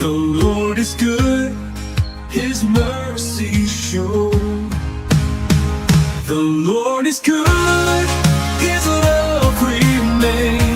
The Lord is good, His mercy sure. The Lord is good, His love remains.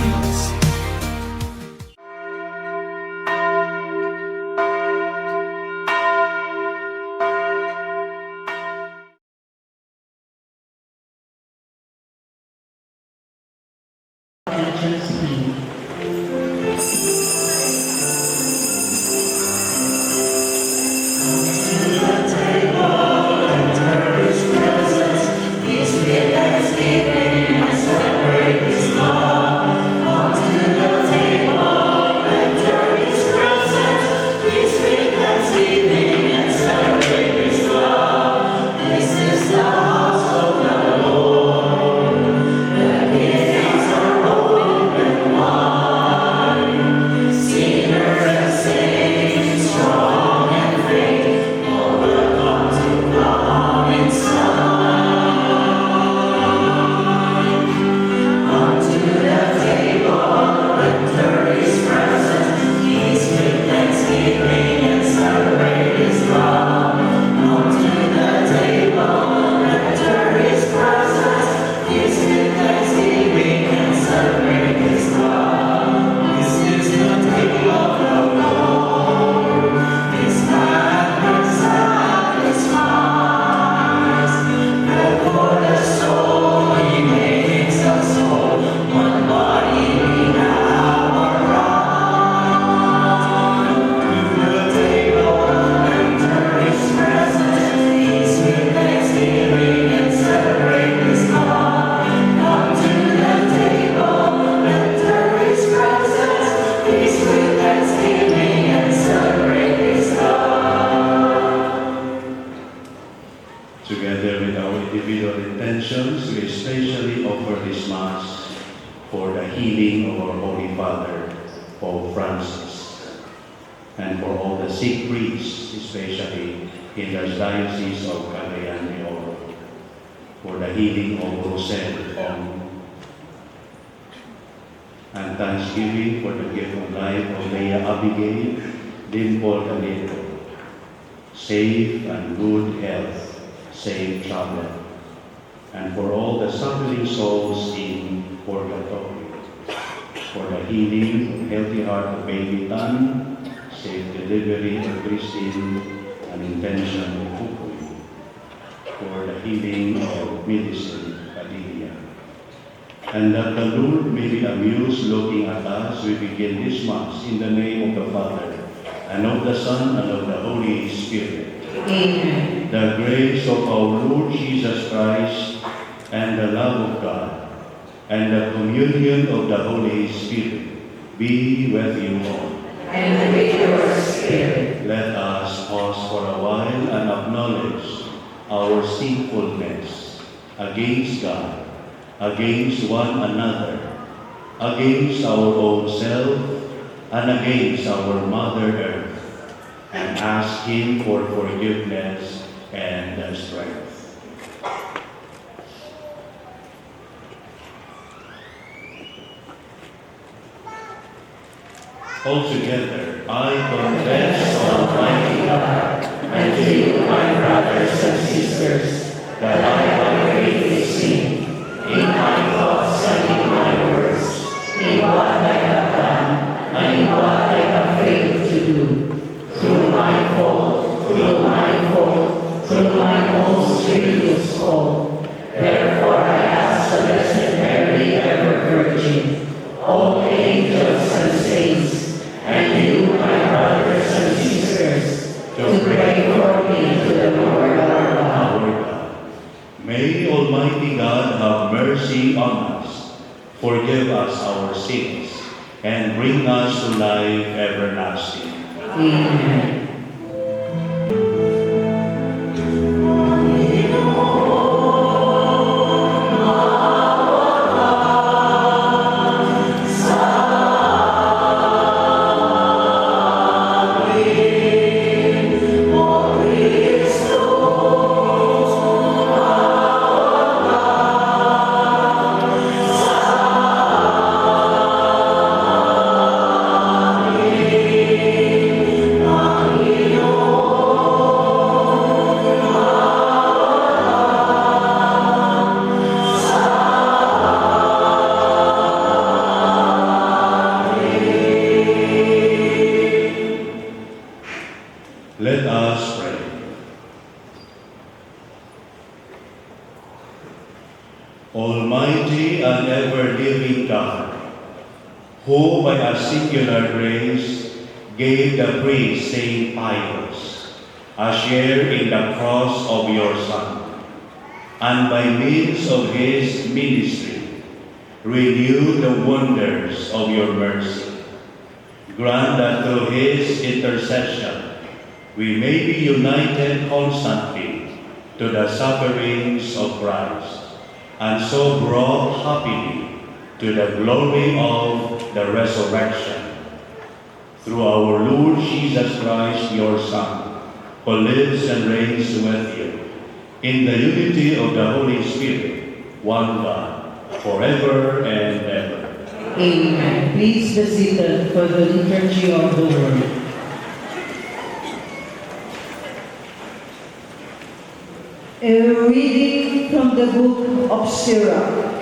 Together with our individual intentions, we especially offer this Mass for the healing of our Holy Father, Pope Francis, and for all the sick priests, especially in the Diocese of Cagayan de Oro, for the healing of Rosel Ong, and thanksgiving for the gift of life of Leah Abigail, Dimple Galito, safe and good health, safe travel, and for all the suffering souls in purgatory, for the healing of healthy heart of baby Tan, safe delivery of Christine, and intention of Fukuy, for the healing of medicine Padilla. And that the Lord may be amused looking at us, we begin this Mass in the name of the Father, and of the Son, and of the Holy Spirit. Amen. The grace of our Lord Jesus Christ, and the love of God, and the communion of the Holy Spirit be with you all. And with your spirit. Let us pause for a while and acknowledge our sinfulness against God, against one another, against our own self, and against our Mother Earth, and ask Him for forgiveness and strength. Altogether, I confess, Almighty God, And to you, my brothers and sisters, that I have greatly sinned in my thoughts and in my words, in what I have done, and in what I have failed to do, through my fault, through my most grievous fault. Therefore I ask the Blessed Mary, ever Virgin, all angels and saints, and you, my brothers and sisters, to pray for me to the Lord our God. our God. May Almighty God have mercy on us, forgive us our sins, and bring us to life everlasting. Amen. Let us pray. Almighty and ever-living God, who by a singular grace gave the priest Saint Pius a share in the cross of your Son, and by means of his ministry renew the wonders of your mercy. Grant that through his intercession we may be united constantly to the sufferings of Christ, and so brought happily to the glory of the resurrection. Through our Lord Jesus Christ, your Son, who lives and reigns with you, in the unity of the Holy Spirit, one God, forever and ever. Amen. Please be seated for the liturgy of the word. A reading from the book of Sirach.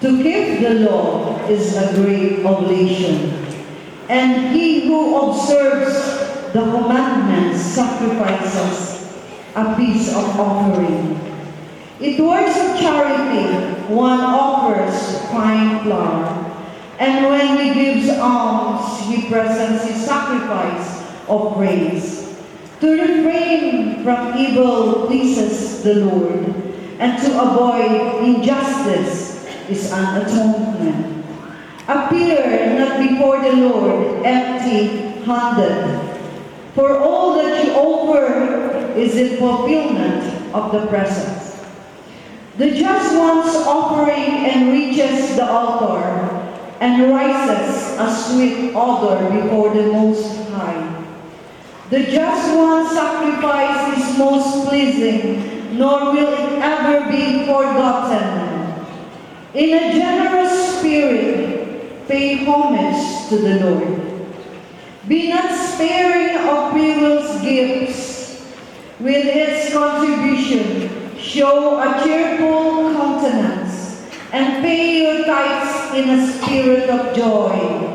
To keep the law is a great oblation, and he who observes the commandments sacrifices a peace of offering. In works of charity, one offers fine flour, and when he gives alms, he presents his sacrifice of praise. To refrain from evil pleases the Lord, and to avoid injustice is an atonement. Appear not before the Lord empty-handed, for all that you offer is in fulfillment of the presence. The just one's offering enriches the altar and rises a sweet odor before the Most High. The just one's sacrifice is most pleasing, nor will it ever be forgotten. In a generous spirit, pay homage to the Lord. Be not sparing of frivolous gifts. With its contribution, show a cheerful countenance, and pay your tithes in a spirit of joy.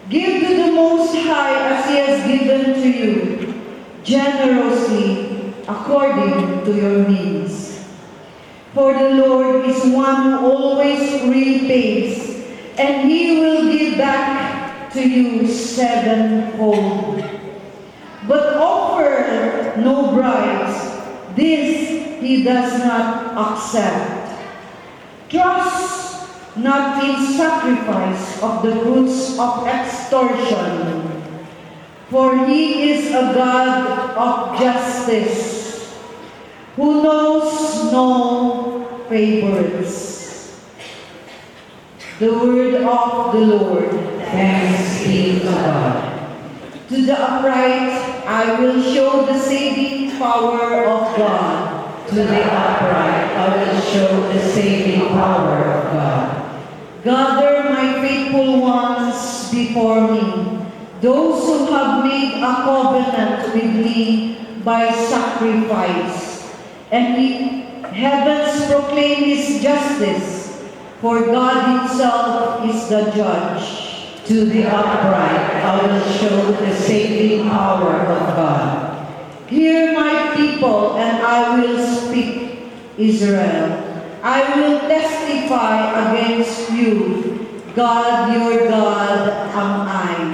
Give to the Most High as He has given to you, generously according to your means. For the Lord is one who always repays, and He will give back to you sevenfold. But offer no bribes, this He does not accept. Trust not in sacrifice of the fruits of extortion, for He is a God of justice, who knows no favorites. The word of the Lord. Thanks be to God. To the upright I will show the saving power of God. To the upright I will show the saving power of God. Gather my faithful ones before me, those who have made a covenant with me by sacrifice. And heavens proclaim His justice, for God Himself is the judge. To the upright I will show the saving power of God. Hear my people, and I will speak, Israel. I will testify against you, God, your God am I.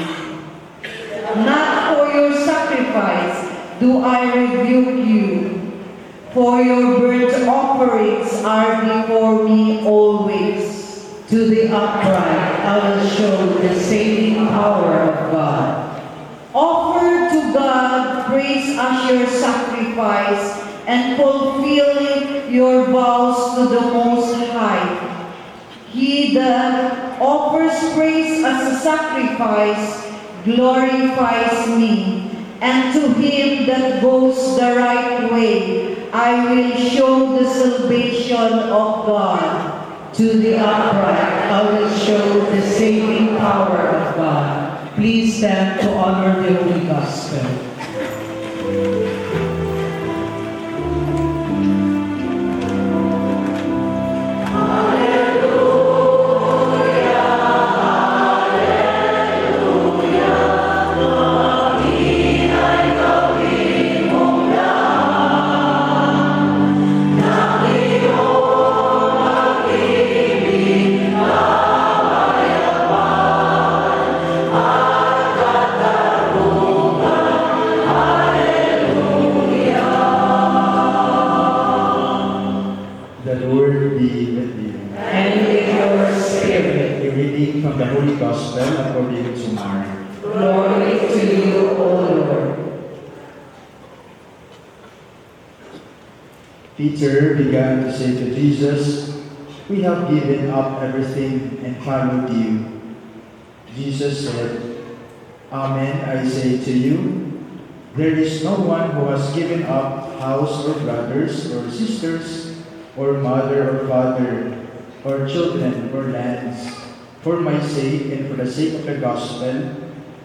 Not for your sacrifice do I rebuke you, for your burnt offerings are before me always. To the upright I will show the saving power of God. Offer to God praise as your sacrifice, and fulfill your vows to the Most High. He that offers praise as a sacrifice glorifies me, and to him that goes the right way I will show the salvation of God. To the upright I will show the saving power of God. Please stand to honor the Holy Gospel. Alleluia, alleluia, Peter began to say to Jesus, "We have given up everything and followed you." Jesus said, "Amen, I say to you, there is no one who has given up house or brothers or sisters or mother or father or children or lands for my sake and for the sake of the gospel,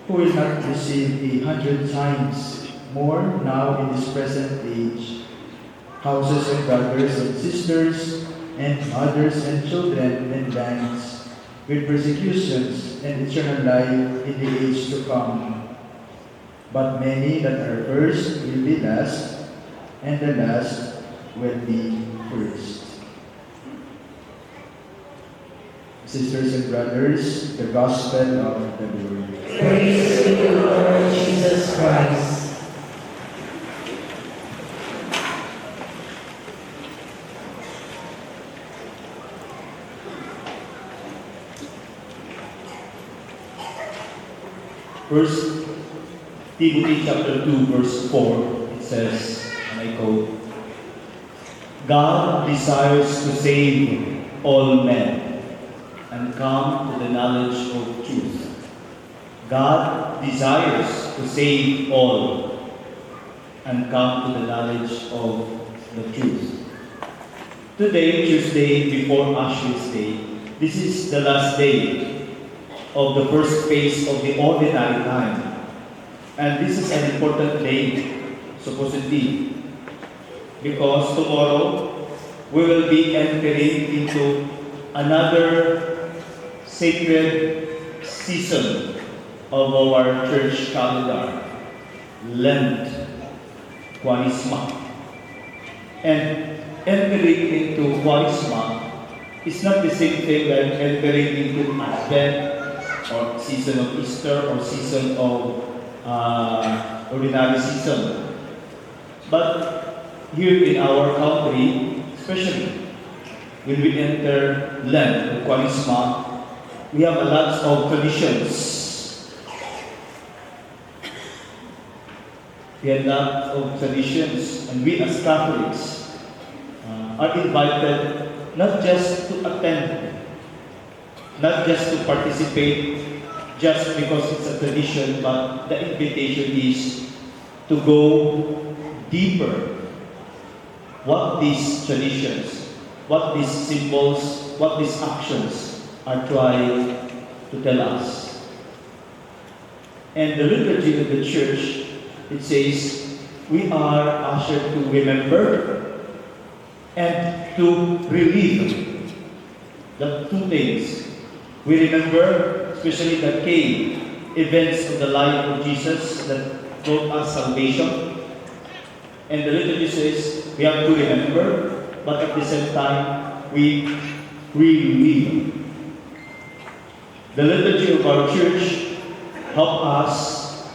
who will not receive 100 times more now in this present age, houses and brothers and sisters and mothers and children and lands, with persecutions and eternal life in the age to come. But many that are first will be last, and the last will be first." Sisters and brothers, the Gospel of the Lord. Praise to you, Lord Jesus Christ. First Timothy chapter 2 verse 4, it says, and I quote, "God desires to save all men and come to the knowledge of truth." God desires to save all and come to the knowledge of the truth. Today, Tuesday, before Ash Day, this is the last day of the first phase of the ordinary time. And this is an important day, supposedly, because tomorrow we will be entering into another sacred season of our church calendar, Lent, Quaresma. And entering into Quaresma is not the same thing like entering into Advent or season of Easter or season of ordinary season. But here in our country, especially when we enter Lent or Quaresma, we have a lot of traditions. We have a lot of traditions, and we as Catholics are invited not just to attend, not just to participate, just because it's a tradition, but the invitation is to go deeper. What these traditions, what these symbols, what these actions are trying to tell us. And the liturgy of the Church, it says, we are ushered to remember and to relive the two things. We remember, especially the key events of the life of Jesus that brought us salvation. And the liturgy says we have to remember, but at the same time, we relive. The liturgy of our church help us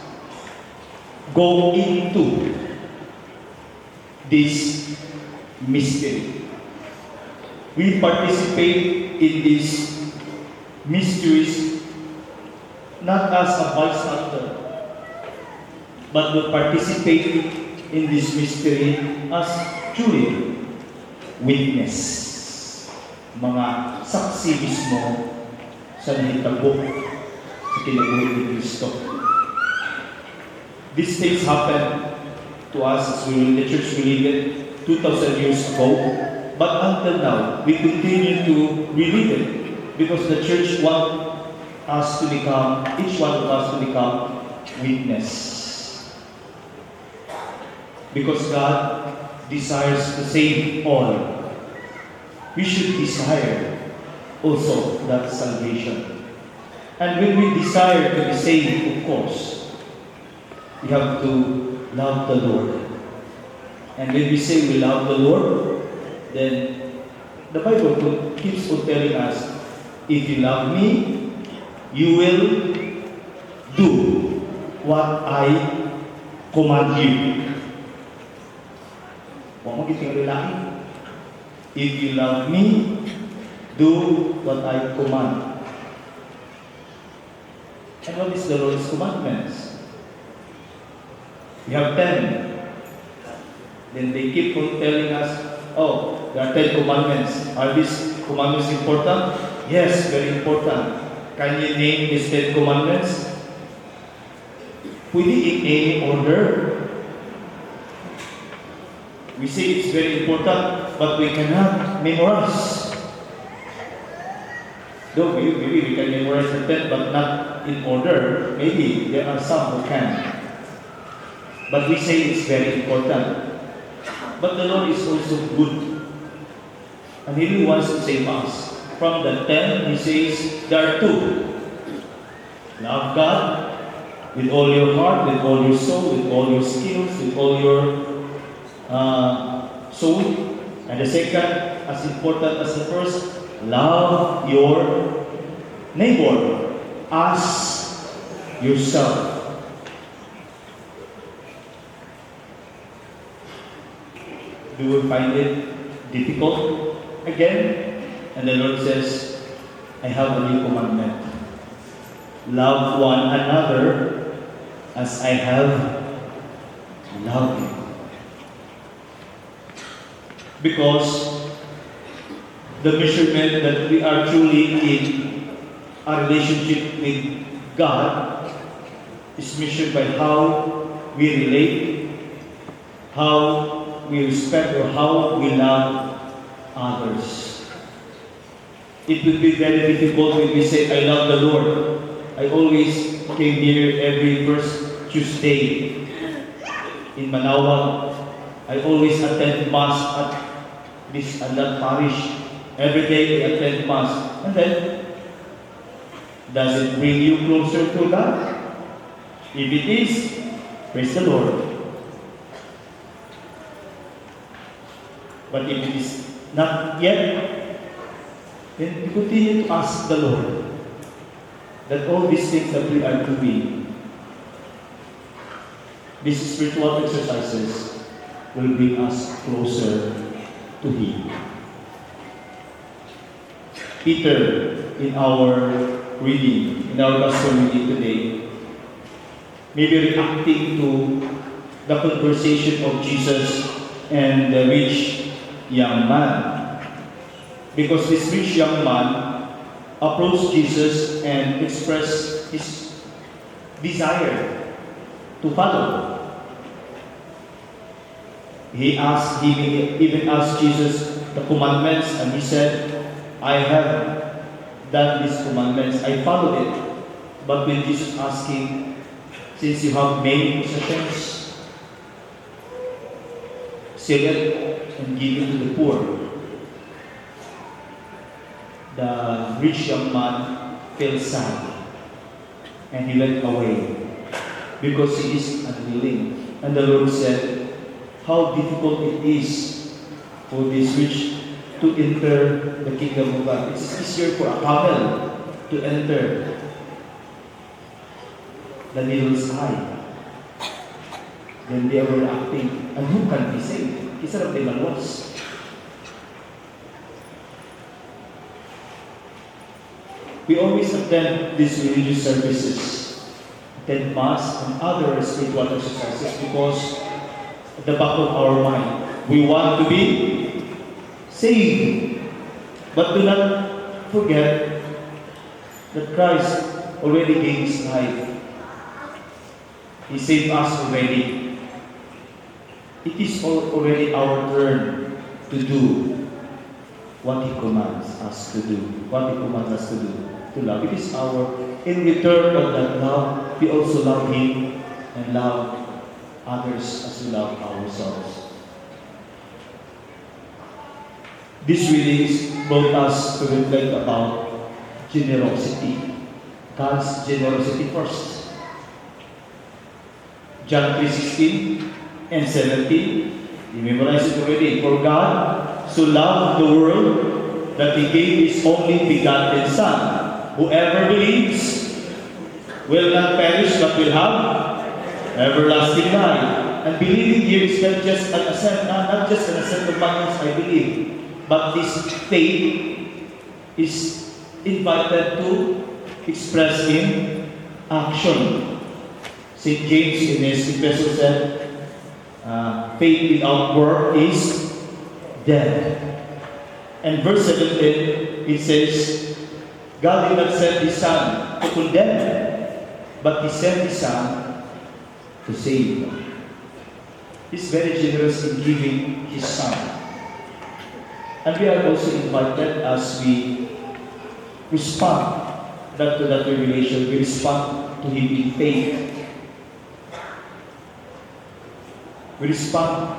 go into this mystery. We participate in these mysteries not as a bystander, but we participate in this mystery as truly witness. Mga saksi mismo sa nahitabo sa kinabuhi ni Kristo. These things happened to us as the church believed it 2,000 years ago, but until now, we continue to relive it because the church wants us to become, each one of us to become witness. Because God desires to save all, we should desire also that salvation. And when we desire to be saved, of course, we have to love the Lord. And when we say we love the Lord, then the Bible keeps on telling us, if you love me, you will do what I command you. Huwag mo kiting lalaki. If you love me, do what I command. And what is the Lord's commandments? We have 10. Then they keep on telling us, oh, there are 10 commandments. Are these commandments important? Yes, very important. Can you name these 10 commandments? Pwede in any order. We say it's very important, but we cannot memorize. Though maybe we can memorize the 10, but not in order. Maybe there are some who can. But we say it's very important. But the Lord is also good. And He really wants to save us. From the 10, He says, there are 2. Love God with all your heart, with all your soul, with all your skills, with all your soul. And the second, as important as the first, love your neighbor as yourself. Do you find it difficult? Again, and the Lord says, I have a new commandment. Love one another as I have loved you. Because the measurement that we are truly in a relationship with God is measured by how we relate, how we respect, or how we love others. It would be very difficult when we say, I love the Lord. I always came here every first Tuesday in Manawag. I always attend Mass at this and that parish. Every day I attend Mass. And then, does it bring you closer to God? If it is, praise the Lord. But if it is not yet, then we continue to ask the Lord that all these things that we are doing, these spiritual exercises, will bring us closer to Him. Peter, in our reading, in our gospel reading today, maybe reacting to the conversation of Jesus and the rich young man. Because this rich young man approached Jesus and expressed his desire to follow. He even asked Jesus the commandments, and he said, I have done these commandments, I followed it. But when Jesus asked him, since you have many possessions, sell it and give it to the poor. The rich young man felt sad and he went away because he is unwilling. And the Lord said, how difficult it is for this rich to enter the kingdom of God. It's easier for a camel to enter the needle's eye than they were acting. And who can be saved? Kisarap de manuals. We always attend these religious services, attend Mass and other spiritual exercises because at the back of our mind, we want to be saved. But do not forget that Christ already gave His life. He saved us already. It is already our turn to do what He commands us to do. What He commands us to do. To love. It is our, in return of that love, we also love Him and love others as we love ourselves. These readings brought us to reflect about generosity. God's generosity first. John 3:16 and 17. You memorize it already. For God so loved the world that He gave His only begotten Son. Whoever believes will not perish but will have everlasting life. And believing here is not just an assent, not just an assent of my words, I believe. But this faith is invited to express in action. St. James in his epistle said, faith without work is dead. And verse 17, it says, God did not send His Son to condemn, but He sent His Son to save. He's very generous in giving His Son. And we are also invited as we respond to that revelation, we respond to Him in faith. We respond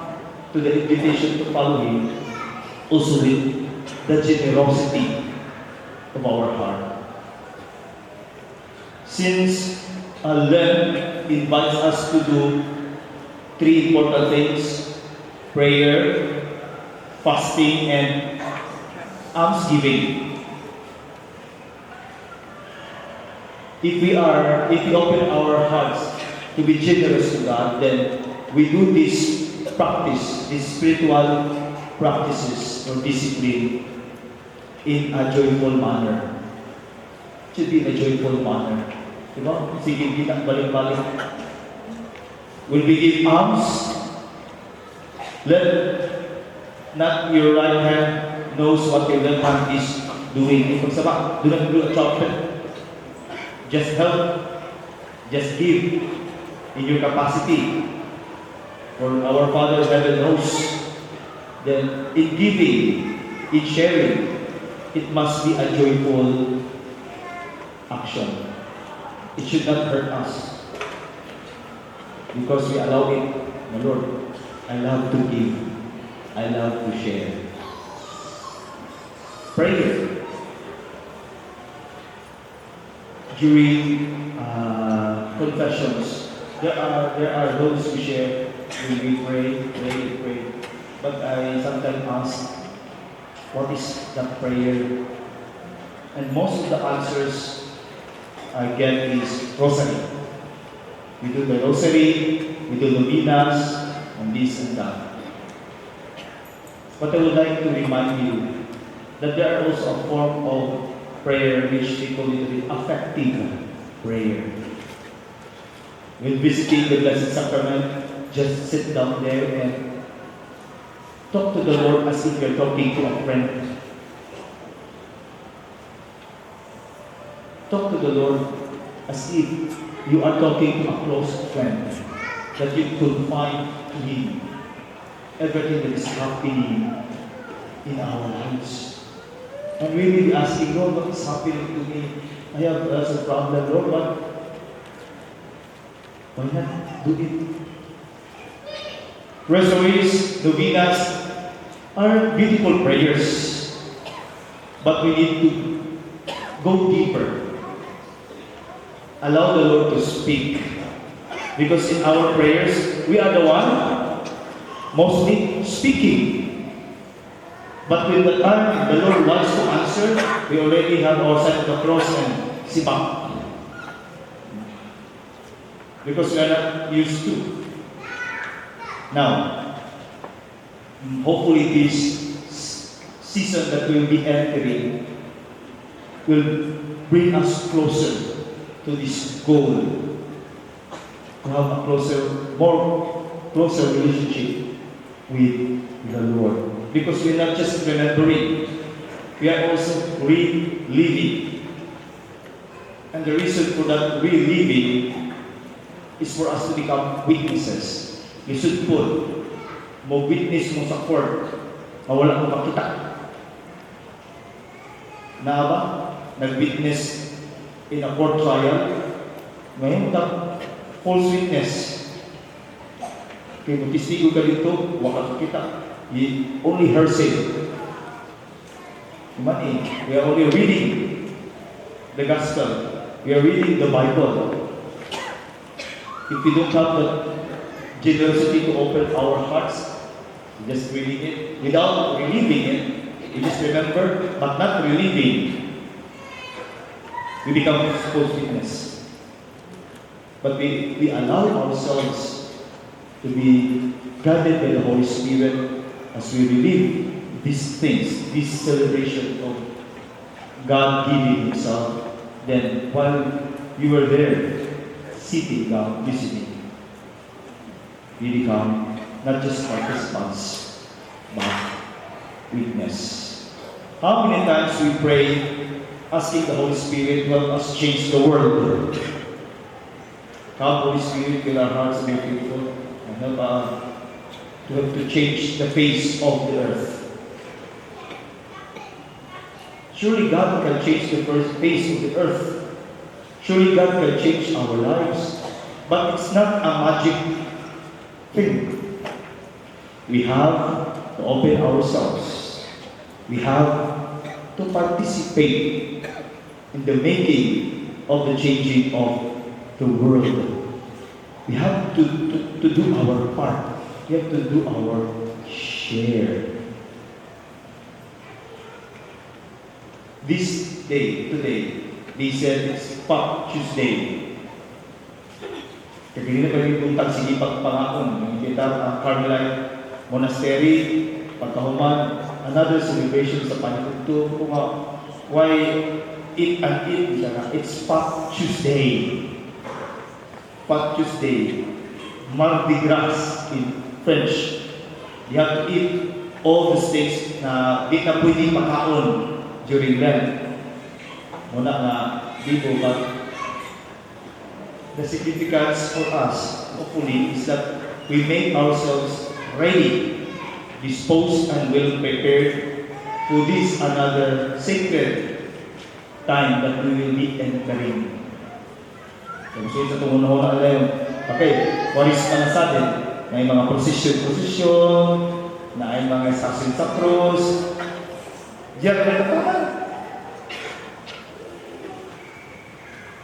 to the invitation to follow Him also with the generosity of our heart. Since Lent invites us to do three important things: prayer, fasting, and almsgiving. If we open our hearts to be generous to God, then we do this practice, these spiritual practices or discipline in a joyful manner. It should be in a joyful manner. Diba? Sige, kita balik-balik. When we give alms, let not your right hand knows what your left hand is doing. Kung sama, do not do a trumpet. Just help, just give in your capacity. For our Father in heaven knows that in giving, in sharing, it must be a joyful action. It should not hurt us. Because we allow it, my Lord, I love to give. I love to share. Prayer. During confessions, there are those who share when we pray. But I sometimes ask, what is the prayer? And most of the answers I get is rosary. We do the rosary, we do novenas, and this and that. But I would like to remind you that there are also a form of prayer which they call it affective prayer. When visiting the Blessed Sacrament, just sit down there and talk to the Lord as if you're talking to a friend. Talk to the Lord as if you are talking to a close friend, that you could find to Him everything that is happening in our lives. And we will be asking, Lord, what is happening to me? I have a problem. Lord, why not do it? Rosaries, novenas are beautiful prayers, but we need to go deeper. Allow the Lord to speak. Because in our prayers, we are the one mostly speaking. But when the time the Lord wants to answer, we already have our sign of the cross and sibak. Because we are not used to. Now, hopefully this season that we will be entering will bring us closer to this goal. To have a more closer relationship with the Lord. Because we're not just remembering, we are also reliving. And the reason for that reliving is for us to become witnesses. You should put, witness mo sa court, wala mo makita. Na ba? Nag-witness in a court trial, ngayon false witness. Kaya mag-testigo ka dito, wala kita. You only hearsay. We are only reading the gospel. We are reading the Bible. If we don't have the generosity to open our hearts, we just reading it without reliving it. We just remember, but not reliving. We become false witness. But we allow ourselves to be guided by the Holy Spirit as we relive these things, this celebration of God giving Himself. Then while you were there, sitting down, listening, we become not just participants, but witness. How many times we pray asking the Holy Spirit to help us change the world? How Holy Spirit fill our hearts be faithful and help to change the face of the earth. Surely God can change the first face of the earth. Surely God can change our lives. But it's not a magic thing. We have to open ourselves. We have to participate in the making of the changing of the world. We have to do our part. We have to do our share. This day, today, they said it's Pop Tuesday. Kaya hindi na kami puntang sige pagpangakon. Yung kita ang Carmelite Monastery, pagkahuman, another celebration sa Panikuto. Why eat and eat? It's Pop Tuesday. Pop Tuesday. Mardi Gras in French. You have to eat all the steaks na di na pwedeng makaon during Lent. Muna na dito, but the significance for us, hopefully, is that we make ourselves ready, disposed, and well prepared to this another sacred time that we will be entering. So, sa tungo-tungo na yun. Okay, waris pa na sa atin. May mga prosesyon, na ay mga saksin sa krus. Diyan ka na.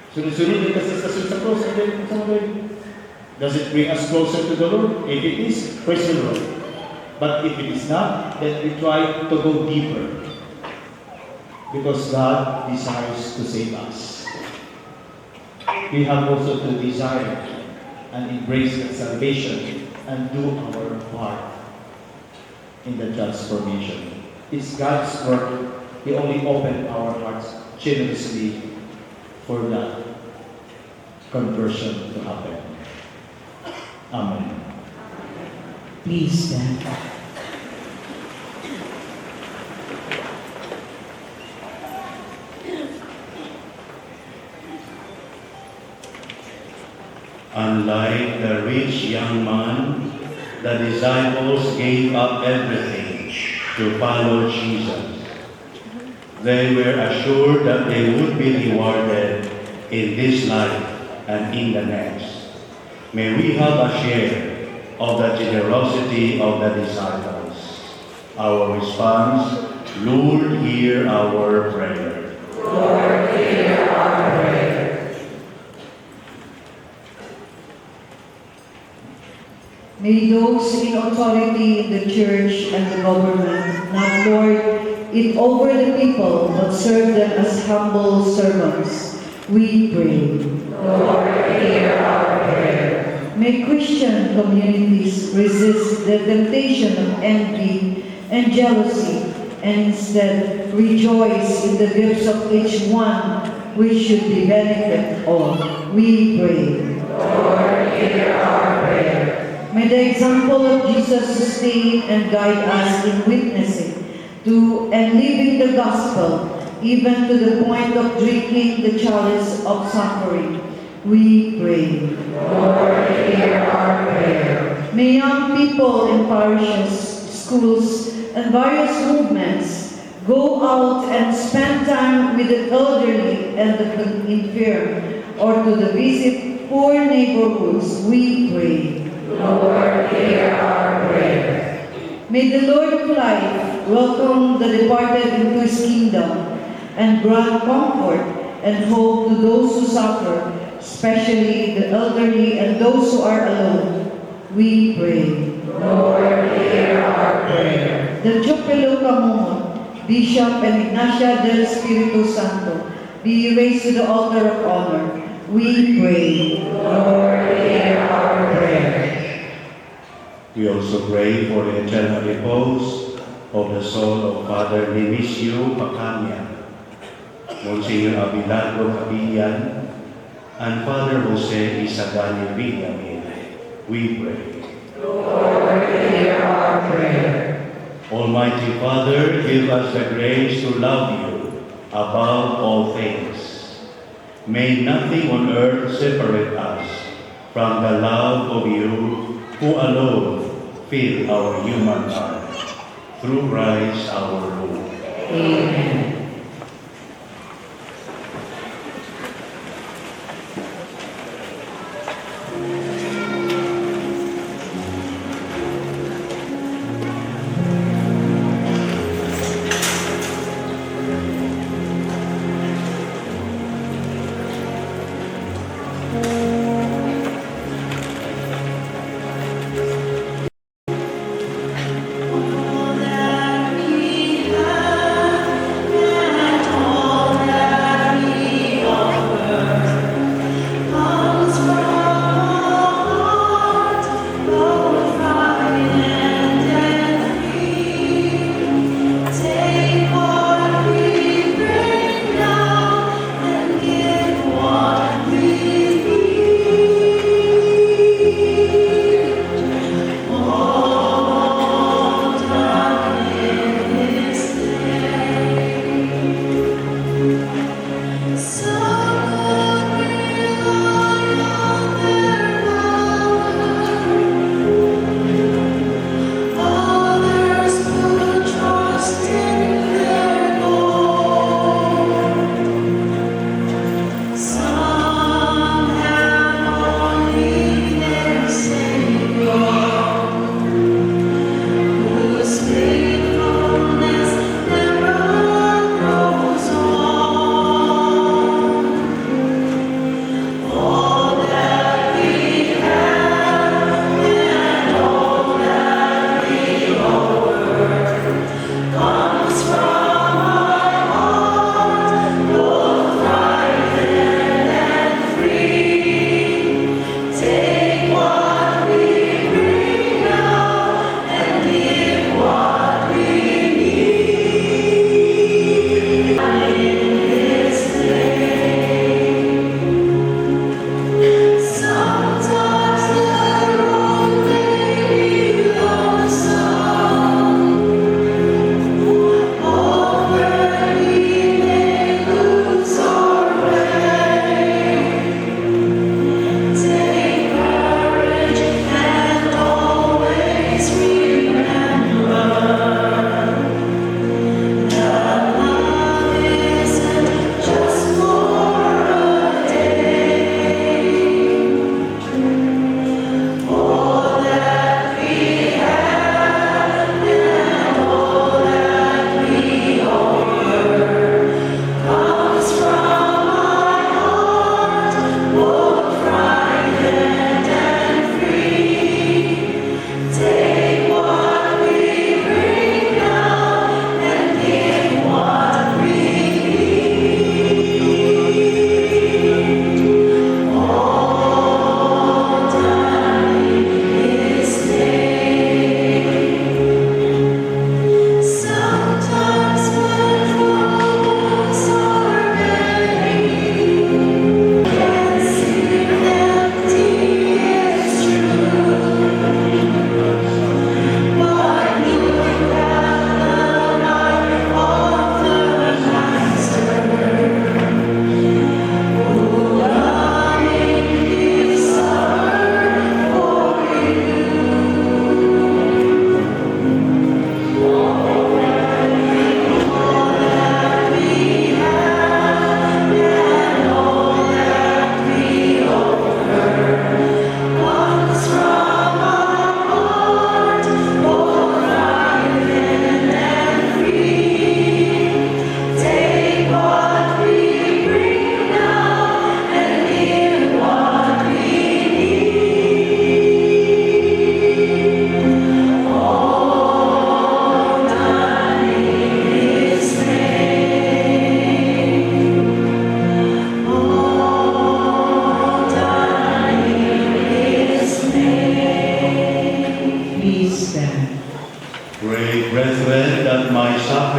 Sunod-sunod yung kasastasyon sa cross. Does it bring us closer to the Lord? If it is, praise the Lord. But if it is not, then we try to go deeper. Because God desires to save us. We have also to desire and embrace that salvation and do our part in the transformation. It's God's work. He only opened our hearts generously for that conversion to happen. Amen. Please stand. Unlike the rich young man, the disciples gave up everything to follow Jesus. They were assured that they would be rewarded in this life and in the next. May we have a share of the generosity of the disciples. Our response, Lord, hear our prayer. Lord, hear our prayer. May those in authority in the church and the government not lord it over the people, but serve them as humble servants. We pray. Lord, hear our prayer. May Christian communities resist the temptation of envy and jealousy, and instead rejoice in the gifts of each one, which should be benefit all. We pray. Lord, hear our prayer. May the example of Jesus sustain and guide us in witnessing to and living the gospel, even to the point of drinking the chalice of suffering. We pray. Lord, hear our prayer. May young people in parishes, schools, and various movements go out and spend time with the elderly and the infirm, or to the visit poor neighborhoods. We pray. Lord, hear our prayer. May the Lord of life welcome the departed into His kingdom and grant comfort and hope to those who suffer, especially the elderly and those who are alone. We pray. Lord, hear our prayer. The Chopelo Camumon, Bishop and Ignacia del Espiritu Santo, be raised to the altar of honor. We pray. Lord, hear our prayer. We also pray for the eternal repose of the soul of Father Dionisio Pacamia, Monsignor Abelardo Cabillan, and Father Jose Isagani Villamin. We pray. Lord, hear our prayer. Almighty Father, give us the grace to love you above all things. May nothing on earth separate us from the love of you who alone fill our human heart. Through Christ our Lord. Amen.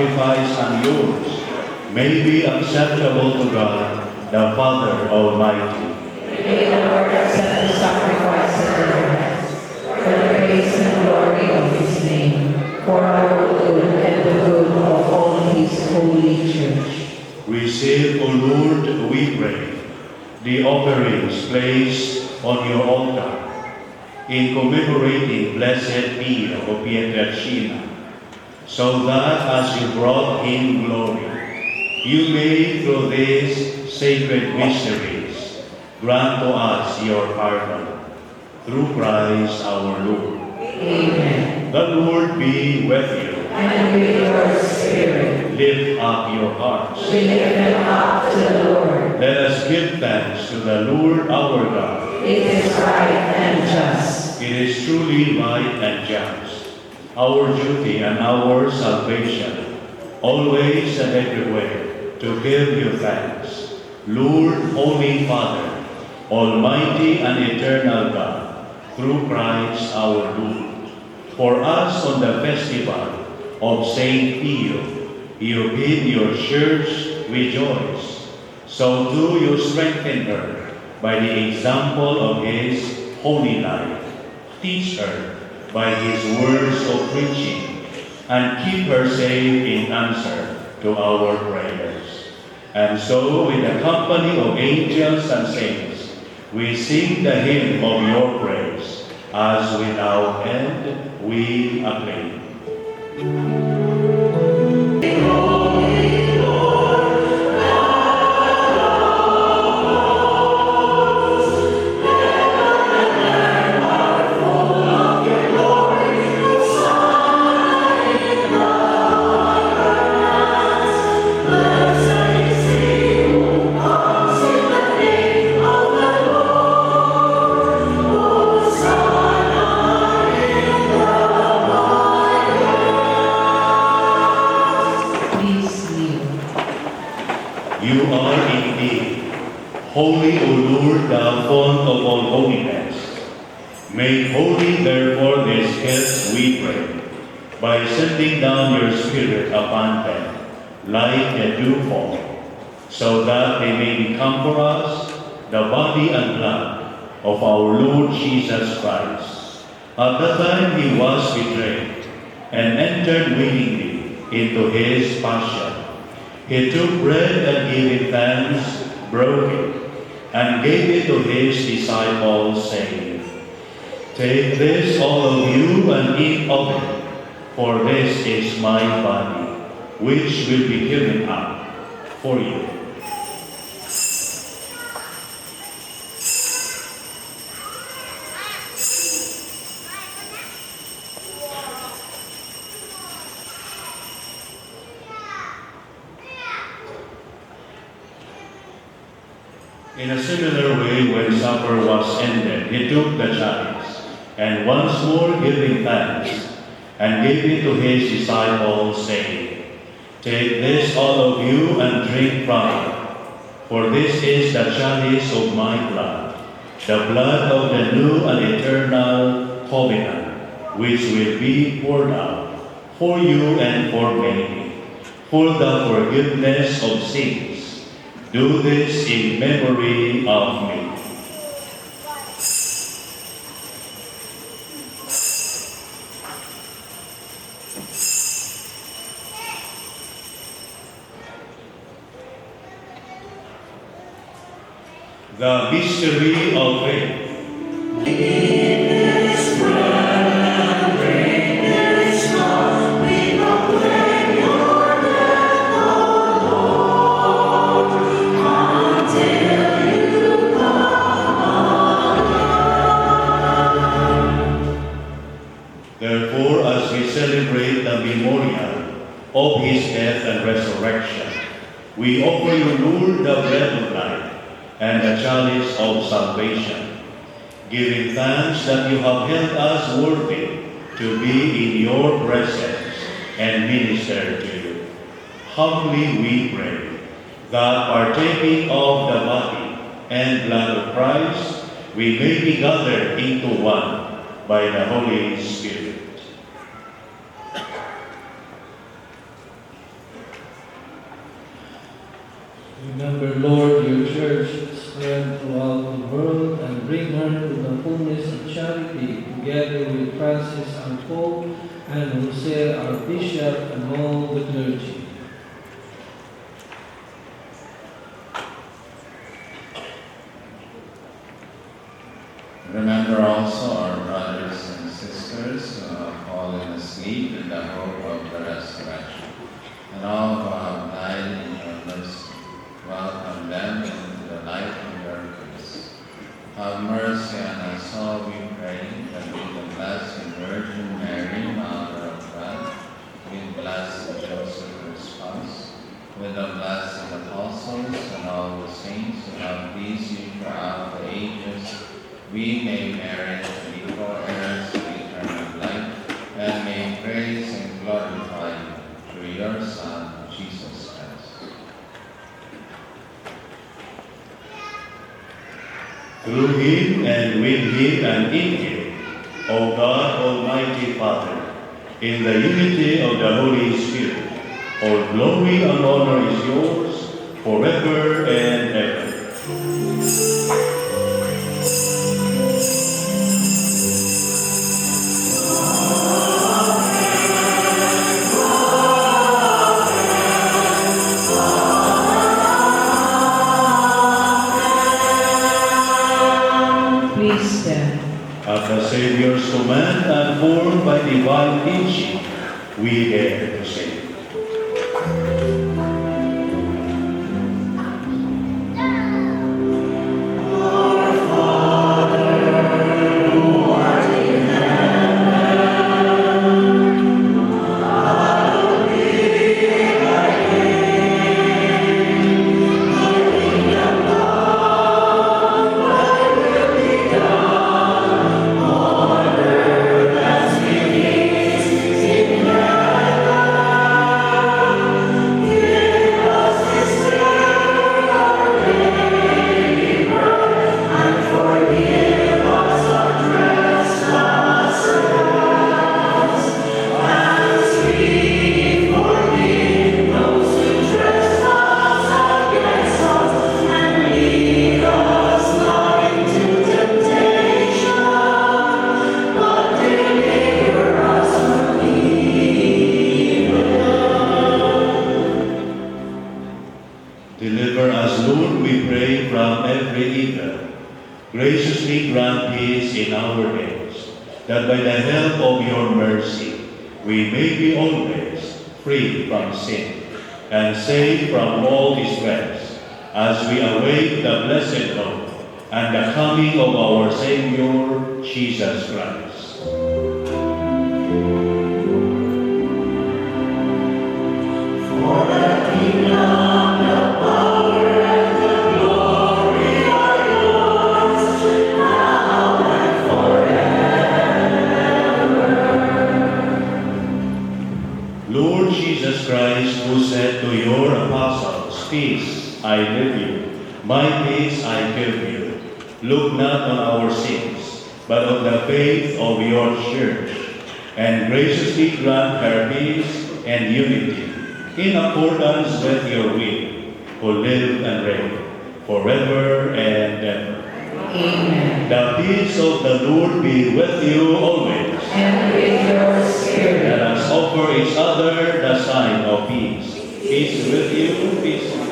sacrifice and yours may be acceptable to God, the Father Almighty. May the Lord accept the sacrifice of your hands, for the praise and glory of his name, for our good we pray, the offerings placed on your altar in commemorating Blessed Pio of Pietrelcina, so that as you brought him glory, you may through these sacred mysteries grant to us your pardon. Through Christ our Lord. Amen. The Lord be with you. And with your spirit, Lift up your hearts. we lift them up to the Lord. Let us give thanks to the Lord our God. It is right and just. It is truly right and just, our duty and our salvation, always and everywhere, to give you thanks. Lord, Holy Father, Almighty and eternal God, through Christ our Lord. For us on the festival of Saint Pio, you bid your church rejoice. So too you strengthen her by the example of his holy life. Teach her by his words of preaching, and keep her safe in answer to our prayers. And so, with the company of angels and saints, we sing the hymn of your praise, as without end we acclaim. Please kneel. You are indeed holy, O Lord, the font of all holiness. Make holy, therefore, this gift, we pray, by sending down your Spirit upon them, like the dewfall, so that they may become for us the body and blood of our Lord Jesus Christ. At the time he was betrayed and entered willingly into his passion, he took bread and giving thanks, broke it, and gave it to his disciples, saying, "Take this, all of you, and eat of it, for this is my body, which will be given up for you." In a similar way, when supper was ended, he took the chalice, and once more giving thanks, and gave it to his disciples, saying, "Take this, all of you, and drink from it, for this is the chalice of my blood, the blood of the new and eternal covenant, which will be poured out for you and for many, for the forgiveness of sins. Do this in memory of me." The mystery of faith. Therefore, as we celebrate the memorial of his death and resurrection, we offer you, Lord, the bread of life and the chalice of salvation, giving thanks that you have held us worthy to be in your presence and minister to you. Humbly we pray that, partaking of the body and blood of Christ, we may be gathered into one by the Holy Spirit. Remember, Lord, your church spread throughout the world and bring her to the fullness of charity, together with Francis our Pope and Jose our Bishop and all the clergy. we may merit to be co-heirs of eternal life, and may praise and glorify you through your Son, Jesus Christ. Through him and with him and in him, O God, Almighty Father, in the unity of the Holy Spirit, all glory and honor is yours forever and ever. Please stand. At the Savior's command and born by divine teaching, we dare to say, deliver us, Lord, we pray, from every evil. Graciously grant peace in our days, that by the help of your mercy we may be always free from sin and safe from all distress, as we await the blessed hope and the coming of our Savior, Jesus Christ. Lord Jesus Christ, who said to your apostles, "Peace I leave you, my peace I give you," look not on our sins, but on the faith of your church, and graciously grant her peace and unity, in accordance with your will, who live and reign forever and ever. Amen. The peace of the Lord be with you always. And with your spirit. Let us offer each other the sign of peace. Peace with you, peace with you.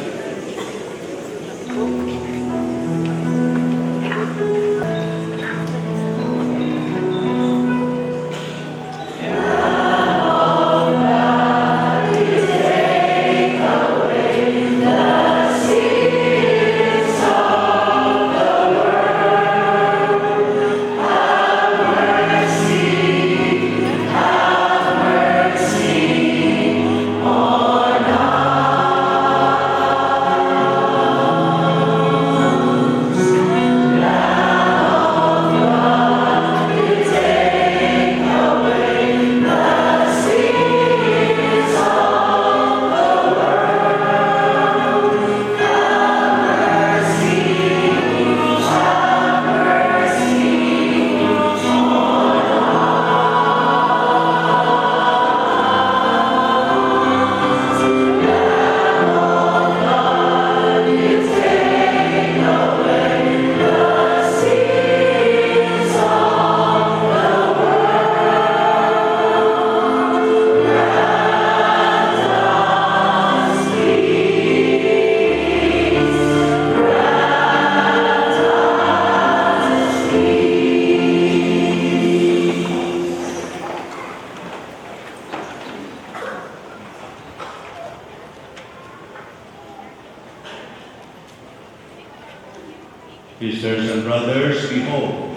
Sisters and brothers, behold,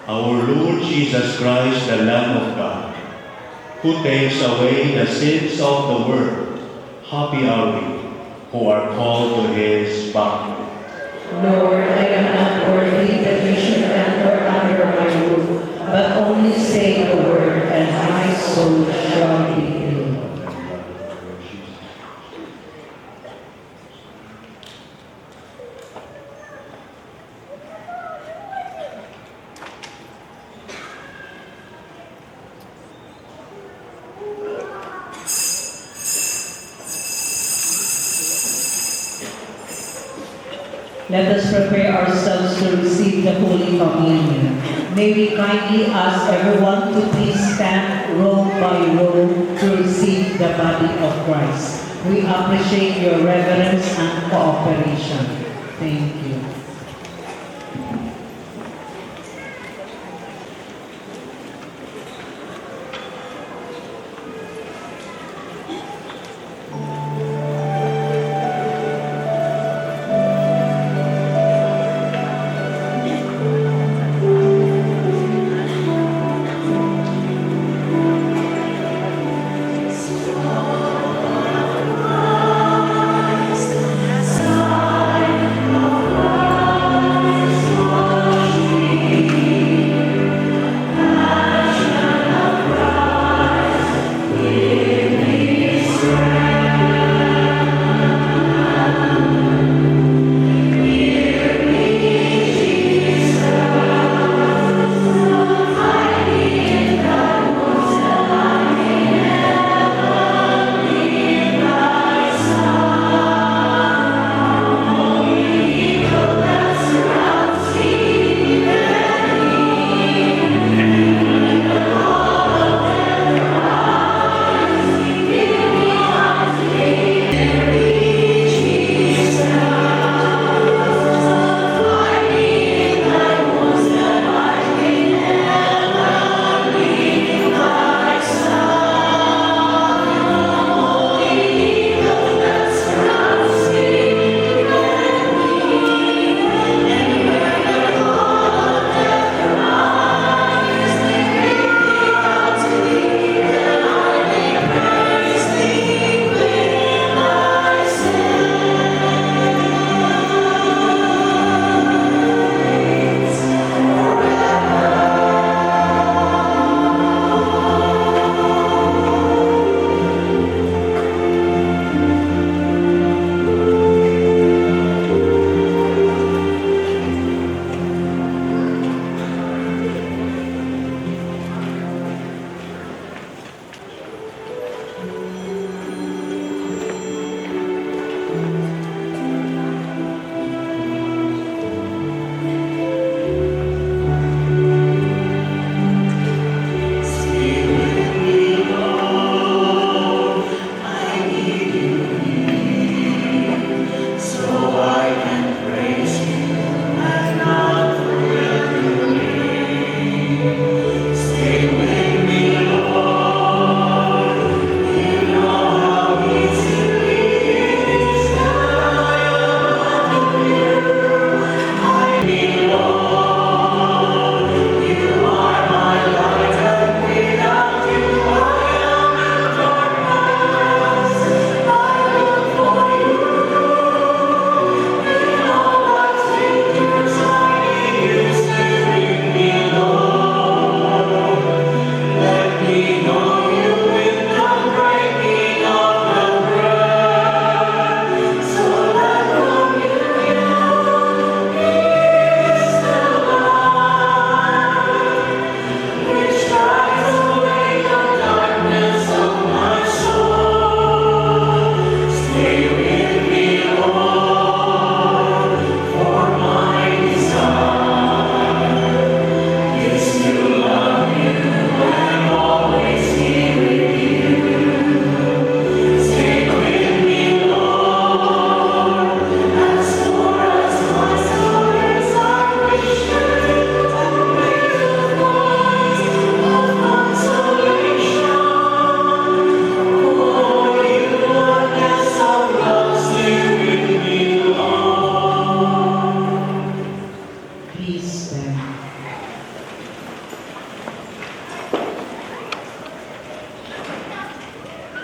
our Lord Jesus Christ, the Lamb of God, who takes away the sins of the world. Happy are we who are called to his banquet. Lord, I am not worthy that you should enter under my roof, but only say the word, and my soul shall be healed. Let us prepare ourselves to receive the Holy Communion. May we kindly ask everyone to please stand row by row to receive the body of Christ. We appreciate your reverence and cooperation. Thank you.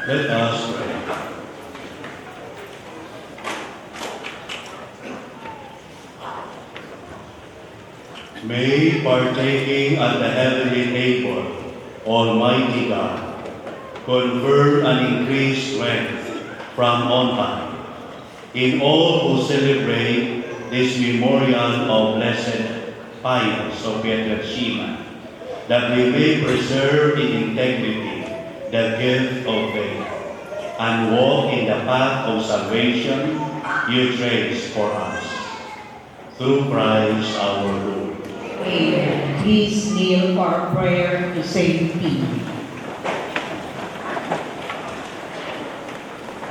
Let us pray. may partaking at the heavenly table, Almighty God, confirm and increase strength from on high in all who celebrate this memorial of Blessed Pius of Pietrelcina, that we may preserve in integrity the gift of faith and walk in the path of salvation you trace for us. Through Christ our Lord. Amen. Please kneel for prayer to Saint Pete.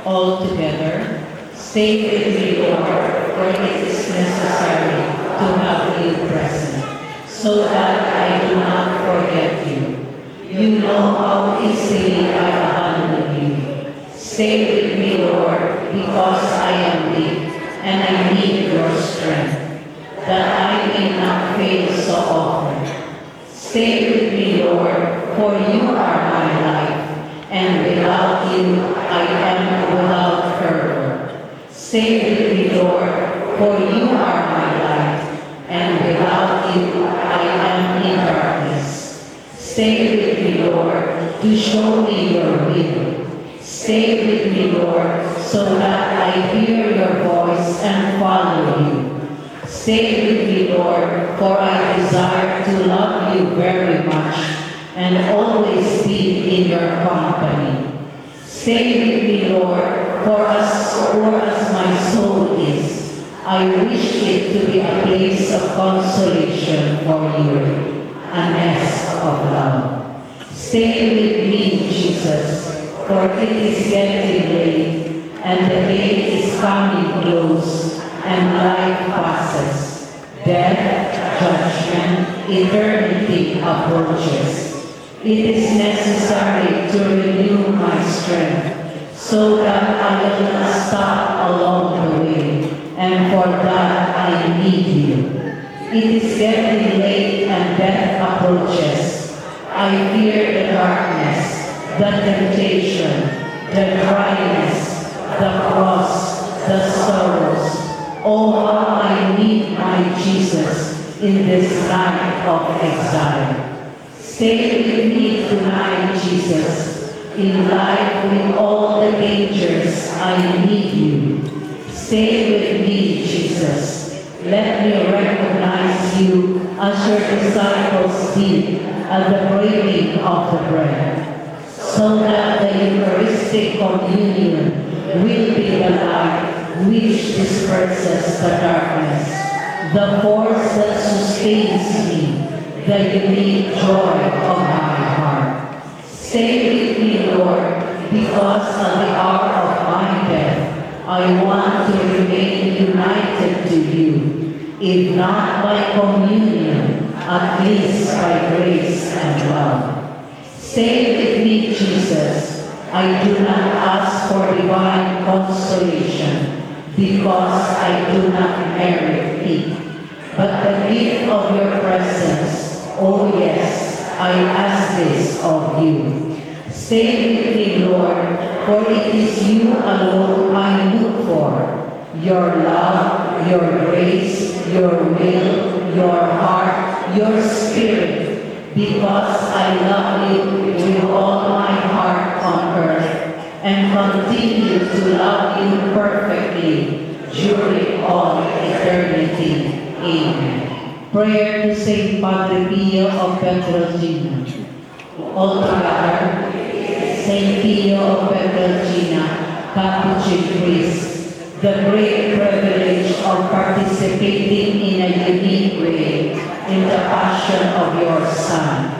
All together, stay with me, Lord, for it is necessary to have you present, so that I do not forget you. You know how easily I abandon you. Stay with me, Lord, because I am weak, and I need your strength, that I may not fail so often. Stay with me, Lord, for you are my life, and without you I am without fervor. Stay with me, Lord, for you are my light, and without you I am in darkness. Stay with me, Lord, to show me your will. Stay with me, Lord, so that I hear your voice and follow you. Stay with me, Lord, for I desire to love you very much and always be in your company. Stay with me, Lord, for as poor as my soul is, I wish it to be a place of consolation for you, a nest of love. Stay with me, Jesus, for it is getting late, and the day is coming close, and life passes. Death, judgment, eternity approaches. It is necessary to renew my strength, so that I will not stop along the way, and for that I need you. It is getting late and death approaches. I fear the darkness, the temptation, the dryness, the cross, the sorrows. Oh, how I need my Jesus in this night of exile. Stay with me tonight, Jesus. In life with all the dangers, I need you. Stay with me, Jesus. Let me recognize you as your disciples did at the breaking of the bread, so that the Eucharistic communion will be the light which disperses the darkness, the force that sustains me, the unique joy of my heart. Stay with me, Lord, because at the hour of my death, I want to remain united to you, if not by communion, at least by grace and love. Stay with me, Jesus. I do not ask for divine consolation, because I do not merit it, but the gift of your presence. Oh yes, I ask this of you. Stay with me, Lord, for it is you alone I look for. Your love, your grace, your will, your heart, your spirit, because I love you with all my heart on earth, and continue to love you perfectly during all eternity. Amen. Prayer to Saint Padre Pio of Pietrelcina. All together, Saint Pio of Pietrelcina, Capuchin priest, the great privilege of participating in a unique way in the passion of your Son.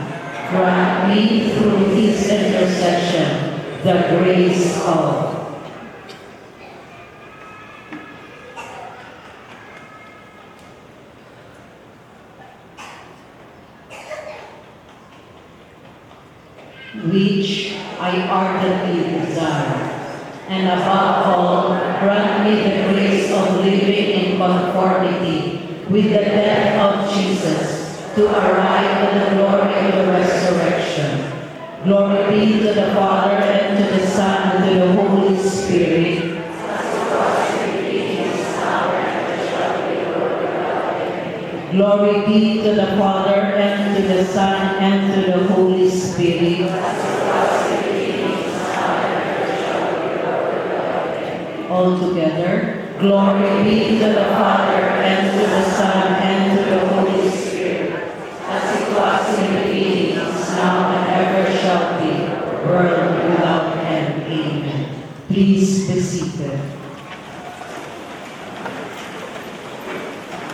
Grant me through his intercession the grace of which I ardently desire, and above all, grant me the grace of living in conformity with the death of Jesus, to arrive at the glory of the resurrection. Glory be to the Father, and to the Son, and to the Holy Spirit. Glory be to the Father, and to the Son, and to the Holy Spirit. All together. Glory be to the Father, and to the Son, and to the Holy Spirit, as it was in the beginning, is now, and ever shall be, world without end. Amen. Please be seated.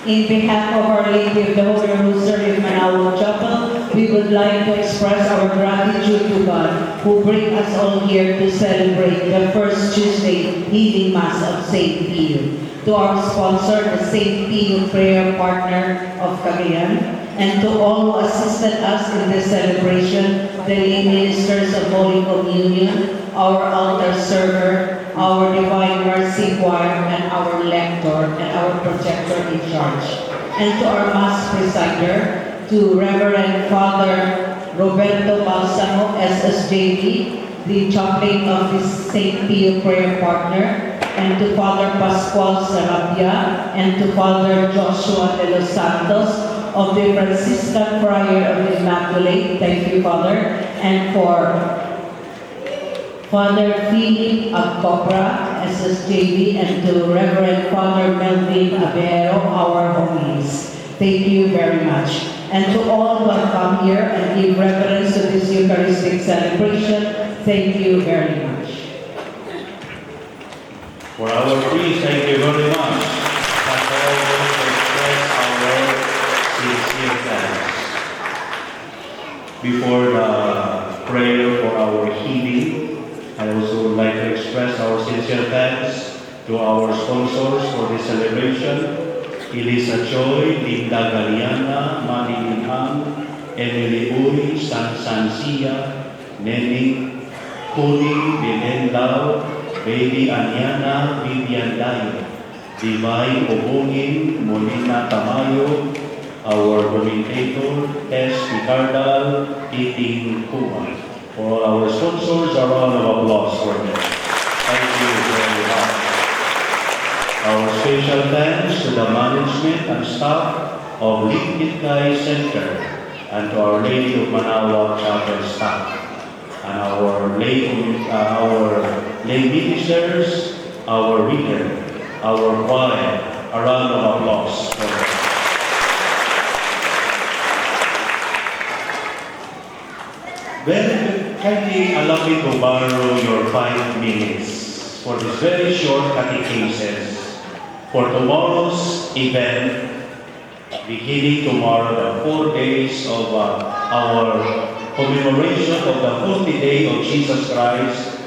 In behalf of Our Lady of the Holy Rosary of Manaoag Chapel, we would like to express our gratitude to God who bring us all here to celebrate the first Tuesday Healing Mass of St. Pio. To our sponsor, the St. Pio Prayer Partner of Cagayan, and to all who assisted us in this celebration, the lay ministers of Holy Communion, our altar server, our Divine Mercy Choir, and our lector, and our projector in charge. And to our Mass presider, to Reverend Father Roberto Balsamo, SSJV, the chaplain of the St. Pio Prayer Partner, and to Father Pascual Sarabia, and to Father Joshua de los Santos of the Franciscan Friar of the Immaculate. Thank you, Father. And for Father Philip Agcopra, SSJV, and to Reverend Father Melvin Abero, our homilies. Thank you very much. And to all who have come here and give reverence to this Eucharistic celebration, thank you very much. For our priest, thank you very much. And for all those who express our sincere thanks. Before the prayer for our healing, I also would like to express our sincere thanks to our sponsors for this celebration, Elisa Choi, Linda Galiana, Manny Minhang, Emily Uy, Sancia, Nenny, Kuni, Belen Lau, Baby Aniana, Vivian Dayo, Divine Obongin, Molina Tamayo, our commentator, Tess Picardal, Titing Kuman. For all our sponsors, a round of applause for them. Thank you very much. Our special thanks to the management and staff of Linkitkai Center and to Our Lady of Manaoag Chapel staff and our lay ministers, our reader, our choir. A round of applause for them. Well, kindly allow me to borrow your 5 minutes for this very short catechesis for tomorrow's event, beginning tomorrow, the 4 days of our commemoration of the Holy Day of Jesus Christ,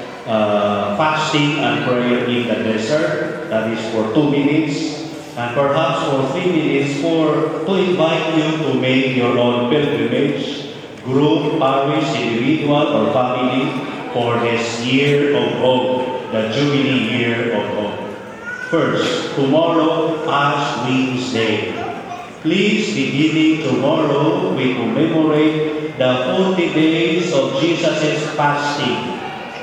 fasting and prayer in the desert. That is for 2 minutes, and perhaps for 3 minutes to invite you to make your own pilgrimage, group, parish, individual, or family for this year of hope, the Jubilee year of hope. First, tomorrow, Ash Wednesday. Please, beginning tomorrow, we commemorate the 40 days of Jesus' fasting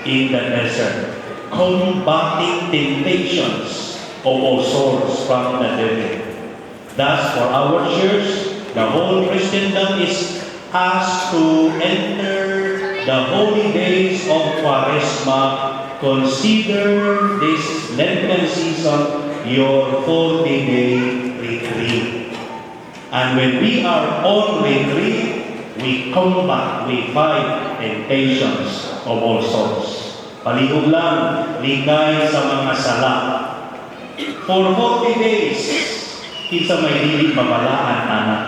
in the desert, combating temptations of all sorts from the devil. Thus, for our church, the whole Christendom is asked to enter the holy days of Quaresma. Consider this Lenten season your 40-day retreat. And when we are on retreat, we combat, we fight temptations of all sorts. Palihog lang, ligay sa mga sala. For 40 days, kinsa may dili mabalaan anak.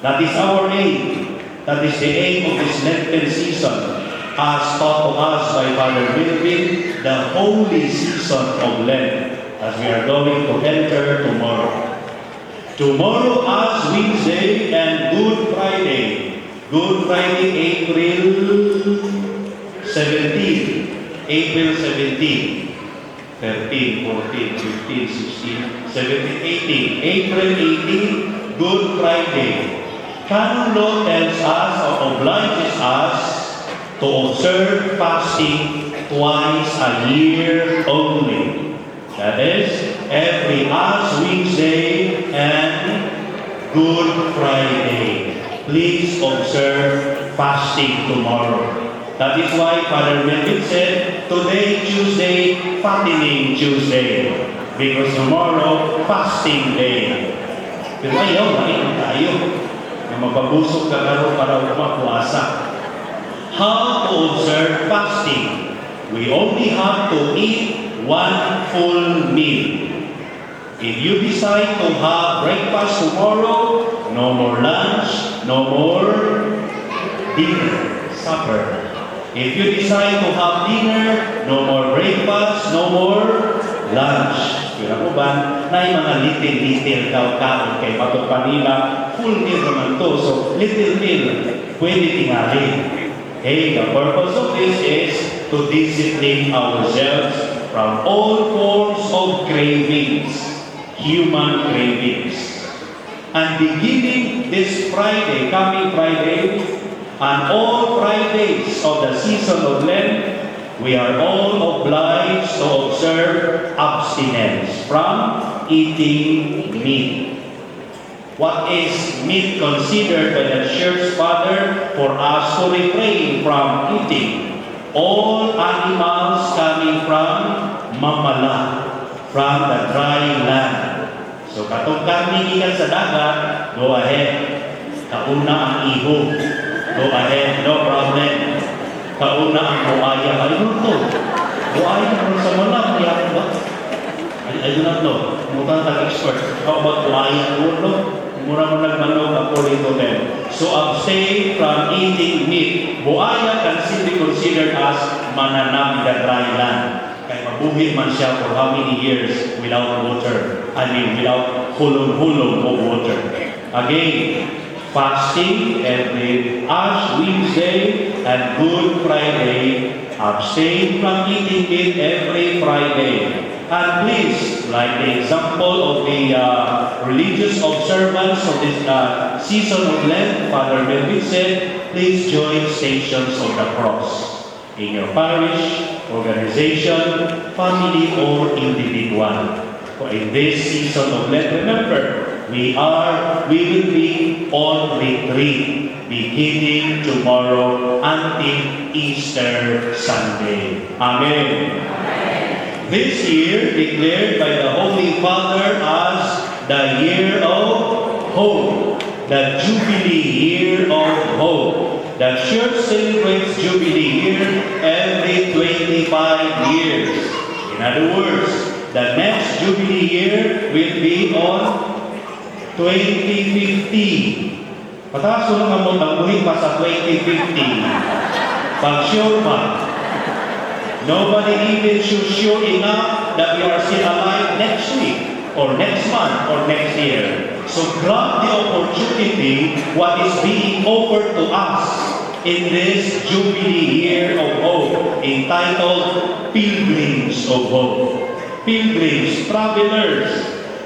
That is our aim. That is the aim of this Lenten season, as taught to us by Father Wilvin, the holy season of Lent, as we are going to enter tomorrow. Tomorrow, Ash Wednesday and Good Friday. Good Friday, April 17. April 17. 13, 14, 15, 16, 17, 18. April 18, Good Friday. Canon law tells us or obliges us to observe fasting twice a year only. That is, every Ash Wednesday and Good Friday. Please observe fasting tomorrow. That is why Father Melvin said, today, Tuesday, fattening Tuesday. Because tomorrow, fasting day. Pero ayaw, nain tayo. Na mapabusog ka karo para umapuasa. How to observe fasting? We only have to eat one full meal. If you decide to have breakfast tomorrow, no more lunch, no more dinner, supper. If you decide to have dinner, no more breakfast, no more lunch. Kaya mo ba, na yung mga little kaon kay Pato Panila, full meal naman to, so little meal, pwede tingali. Okay, the purpose of this is to discipline ourselves from all forms of cravings, human cravings. And beginning this Friday, coming Friday, and all Fridays of the season of Lent, we are all obliged to observe abstinence from eating meat. What is meat considered by the Church Father for us to refrain from eating? All animals coming from mamala, from the dry land. So katong karni gikan sa dagat, go ahead. Kauna ang iho. Go ahead, no problem. Kauna ang buaya. Ano to? Buaya ano sa malam? Yan ba? I do not know. Mutan tag-expert. How about buaya? No? Mura mo nagmanog according to them. So abstain from eating meat. Buaya can still be considered as mananap in the dry land. Kaya mabuhin man siya for how many years without water. I mean, without hulong-hulong of water. Again, fasting every Ash Wednesday and Good Friday. Abstain from eating meat every Friday. And please, like the example of the religious observance of this season of Lent, Father Melvin said, please join Stations of the Cross in your parish, organization, family, or individual. In this season of Lent, remember, we will be on retreat beginning tomorrow until Easter Sunday. Amen. This year declared by the Holy Father as the year of hope, the Jubilee year of hope. The Church celebrates Jubilee year every 25 years. In other words, the next Jubilee year will be on 2050. Pataas ko naman mo tamuhin pa sa 2050. Pag-sure pa. Nobody even sure enough that we are still alive next week, or next month, or next year. So grab the opportunity what is being offered to us in this Jubilee year of hope, entitled Pilgrims of Hope. Pilgrims, travelers,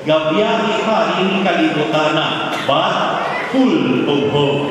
gabiyahe ka, hindi kalibutan na, but full of hope.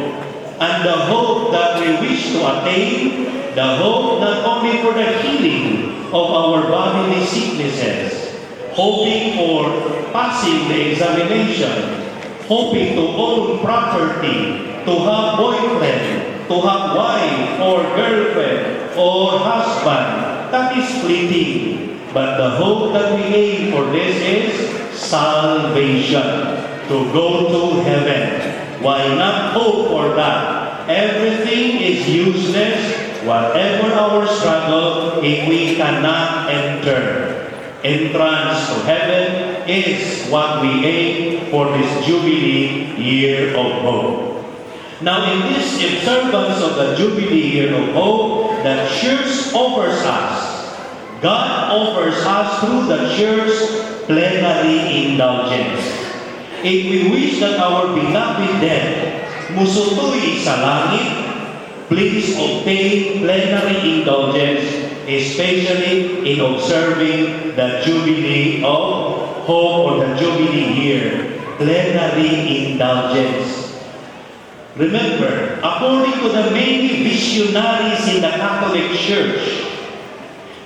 And the hope that we wish to attain, the hope not only for the healing of our bodily sicknesses, hoping for passing the examination, hoping to own property, to have boyfriend, to have wife or girlfriend or husband, that is fleeting. But the hope that we aim for this is salvation, to go to heaven. Why not hope for that? Everything is useless, whatever our struggle, if we cannot enter. Entrance to heaven is what we aim for this Jubilee year of hope. Now, in this observance of the Jubilee year of hope, the Church offers us, God offers us through the Church plenary indulgence. If we wish that our beloved dead musutoy sa langit, please obtain plenary indulgence, especially in observing the Jubilee of Hope or the Jubilee year. Plenary indulgence. Remember, according to the many visionaries in the Catholic Church,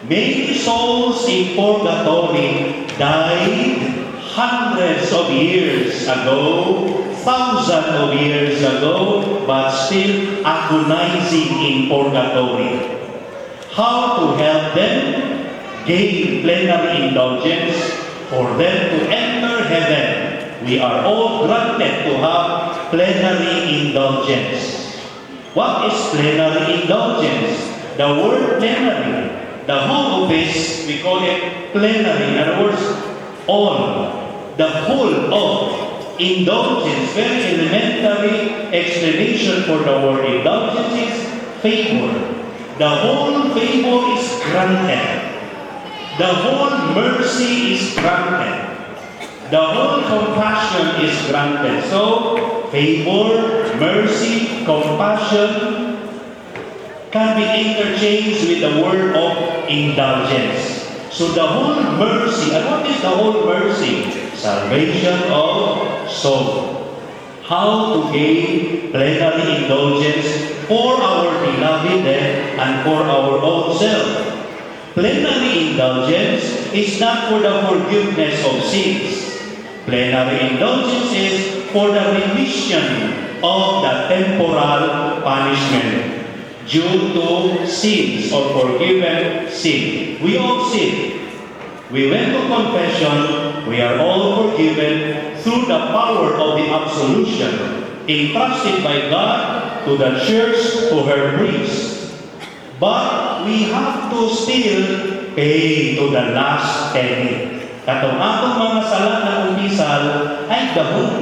many souls in purgatory died hundreds of years ago thousands of years ago, but still agonizing in purgatory. How to help them gain plenary indulgence for them to enter heaven? We are all granted to have plenary indulgence. What is plenary indulgence? The word plenary, the whole of this, we call it plenary. In other words, all, the whole of indulgence. Very elementary explanation for the word indulgence is favor. The whole favor is granted. The whole mercy is granted. The whole compassion is granted. So, favor, mercy, compassion can be interchanged with the word of indulgence. So the whole mercy, and what is the whole mercy? Salvation of soul. How to gain plenary indulgence for our beloved and for our own self. Plenary indulgence is not for the forgiveness of sins. Plenary indulgence is for the remission of the temporal punishment due to sins or forgiven sin. We all sin. We went to confession. We are all forgiven through the power of the absolution entrusted by God to the church, to her priests. But we have to still pay to the last penny. Katong atong mga sala na umpisal ay dahon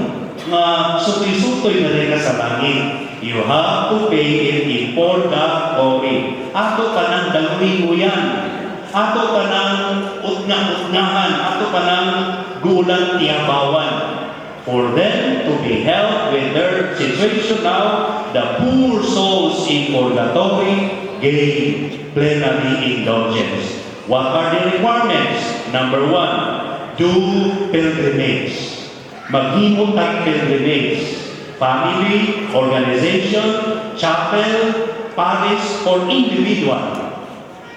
nga sutoy-sutoy na rin sa langit. You have to pay it in purgatory. Ato ka ng daluyan. Ato ka ng utna-utnahan. Ato ka ng gulang tiyabawan. For them to be helped with their situation now, the poor souls in purgatory gain plenary indulgence. What are the requirements? Number 1, do pilgrimage. Maghimot ang pilgrimage. Family, organization, chapel, parish, or individual.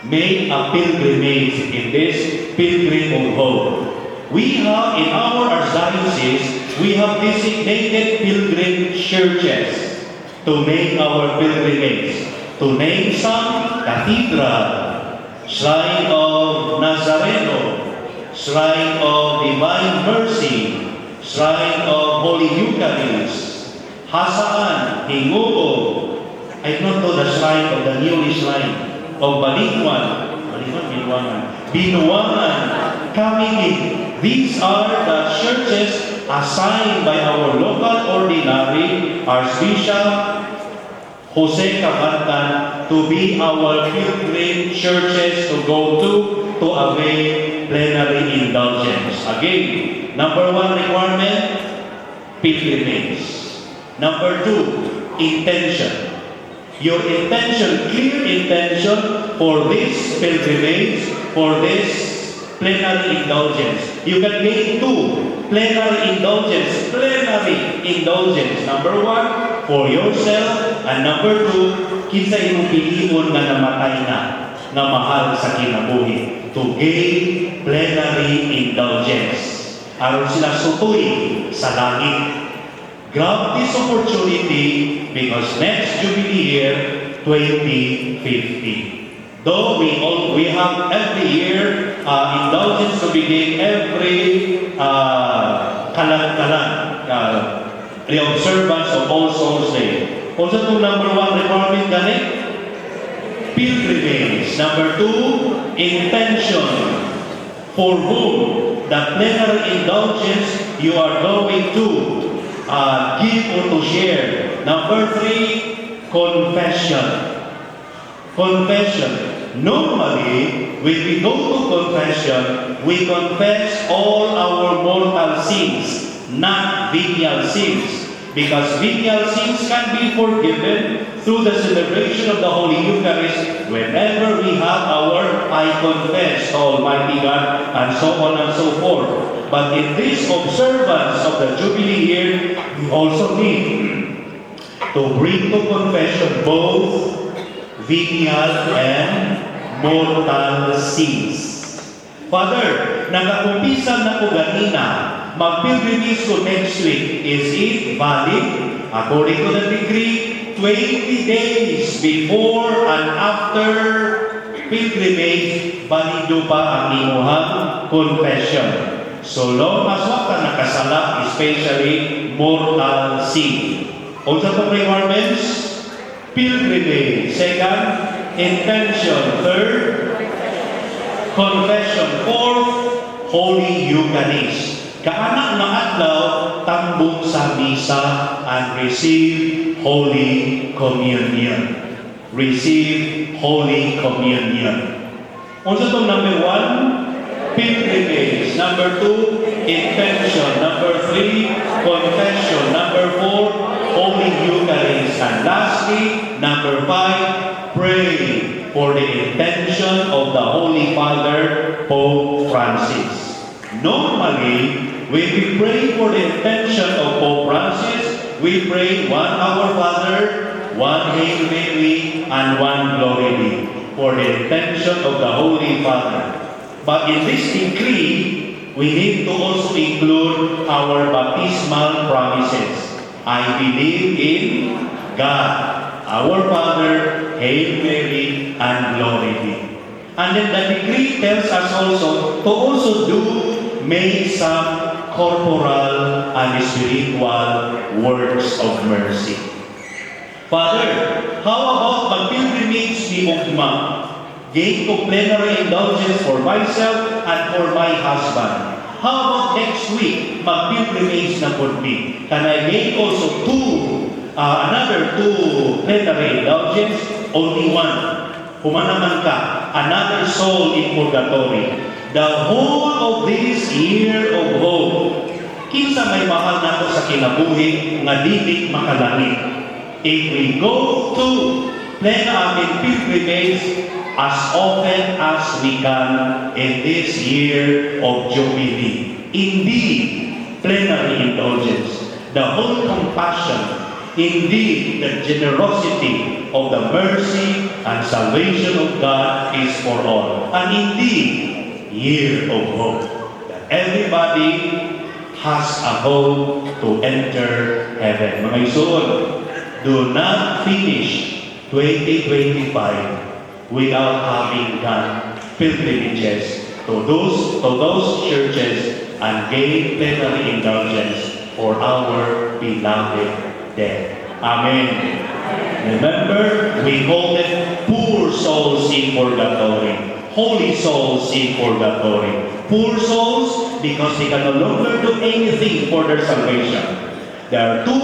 Make a pilgrimage in this pilgrim of hope. We have in our archdiocese, we have designated pilgrim churches to make our pilgrimage. To name some, Cathedral, Shrine of Nazareno, Shrine of Divine Mercy, Shrine of Holy Eucharist, Hasaan, Hinguo, I don't know the shrine of the newly shrine of Binuangan, Kamingin. These are the churches assigned by our local ordinary Archbishop Jose Cabantan to be our pilgrim churches to go to avail plenary indulgence. Again, number 1 requirement, pilgrimage. Number 2, intention. Your intention, clear intention for this pilgrimage, for this plenary indulgence. You can make 2 plenary indulgence. Plenary indulgence. Number 1, for yourself, and number 2, kinsa imong pilion nga namatay na mahal sa kinabuhi to gain plenary indulgence. Aron sila sutoy sa langit. Grab this opportunity because next Jubilee year, 2050. Though we have every year indulgence to begin every the observance of All Souls Day. Also to number 1 requirement gani, pilgrimage. Number 2, intention. For whom the plenary indulgence you are going to give or to share. Number 3, confession. Confession. Normally, when we go to confession, we confess all our mortal sins, not venial sins. Because venial sins can be forgiven through the celebration of the Holy Eucharist whenever we have our I confess to Almighty God and so on and so forth. But in this observance of the Jubilee year, we also need to bring to confession both venial and mortal sins. Father, nagakumpisan na ko ganina mag-pilgrimage ko next week. Is it valid? According to the decree, 20 days before and after pilgrimage, valido pa ang imuhang confession. So long as wa ka nakasala, especially mortal sin. Unsa tong requirements? Pilgrimage. Second, intention. Third, confession. Fourth, Holy Eucharist. Kaanak ng adlaw, tambong sa misa and receive Holy Communion. Receive Holy Communion. Unsa tong number 1? Pilgrimage. Number 2, intention. Number 3, confession. Number 4, Holy Eucharist. And lastly, number 5, pray for the intention of the Holy Father, Pope Francis. Normally, when we pray for the intention of Pope Francis, we pray one Our Father, one Hail Mary, and one Glory Be for the intention of the Holy Father. But in this decree, we need to also include our baptismal promises. I believe in God, our Father, Hail Mary, and Glory Be. And then the decree tells us also to make some corporal and spiritual works of mercy. Father, how about mag-pilgrimage ni Ugma? Gain to plenary indulgence for myself and for my husband. How about next week, mag-pilgrimage na po me? Can I gain also another two plenary indulgence? Only one. Humanaman ka, another soul in purgatory. The whole of this year of hope, kinsa may mahal na ko sa kinabuhi nga dili makalangit. If we go to plan aming pilgrimage as often as we can in this year of Jubilee. Indeed, plenary indulgence, the whole compassion, indeed, the generosity of the mercy and salvation of God is for all. And indeed, year of hope, that everybody has a hope to enter heaven. Mga isun, do not finish 2025 without having done pilgrimages to those churches and gain plenary indulgence for our beloved dead. Amen. Remember, we call them poor souls in purgatory, holy souls in purgatory. Poor souls because they can no longer do anything for their salvation. There are two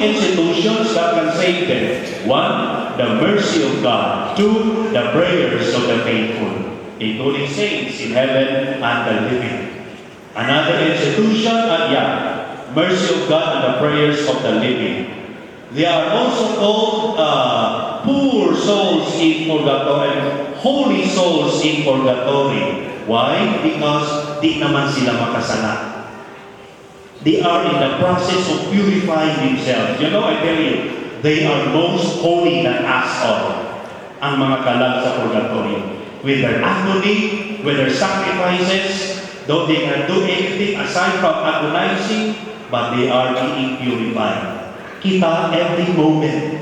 institutions that can save them. One, the mercy of God. Two, the prayers of the faithful, including saints in heaven and the living. Another institution, mercy of God and the prayers of the living. They are also called poor souls in purgatory, holy souls in purgatory. Why? Because di naman sila makasala. They are in the process of purifying themselves. You know, I tell you, they are most holy than us all. Ang mga kalag sa purgatory. With their agony, with their sacrifices, though they can do anything aside from agonizing, but they are being purified. Kita every moment.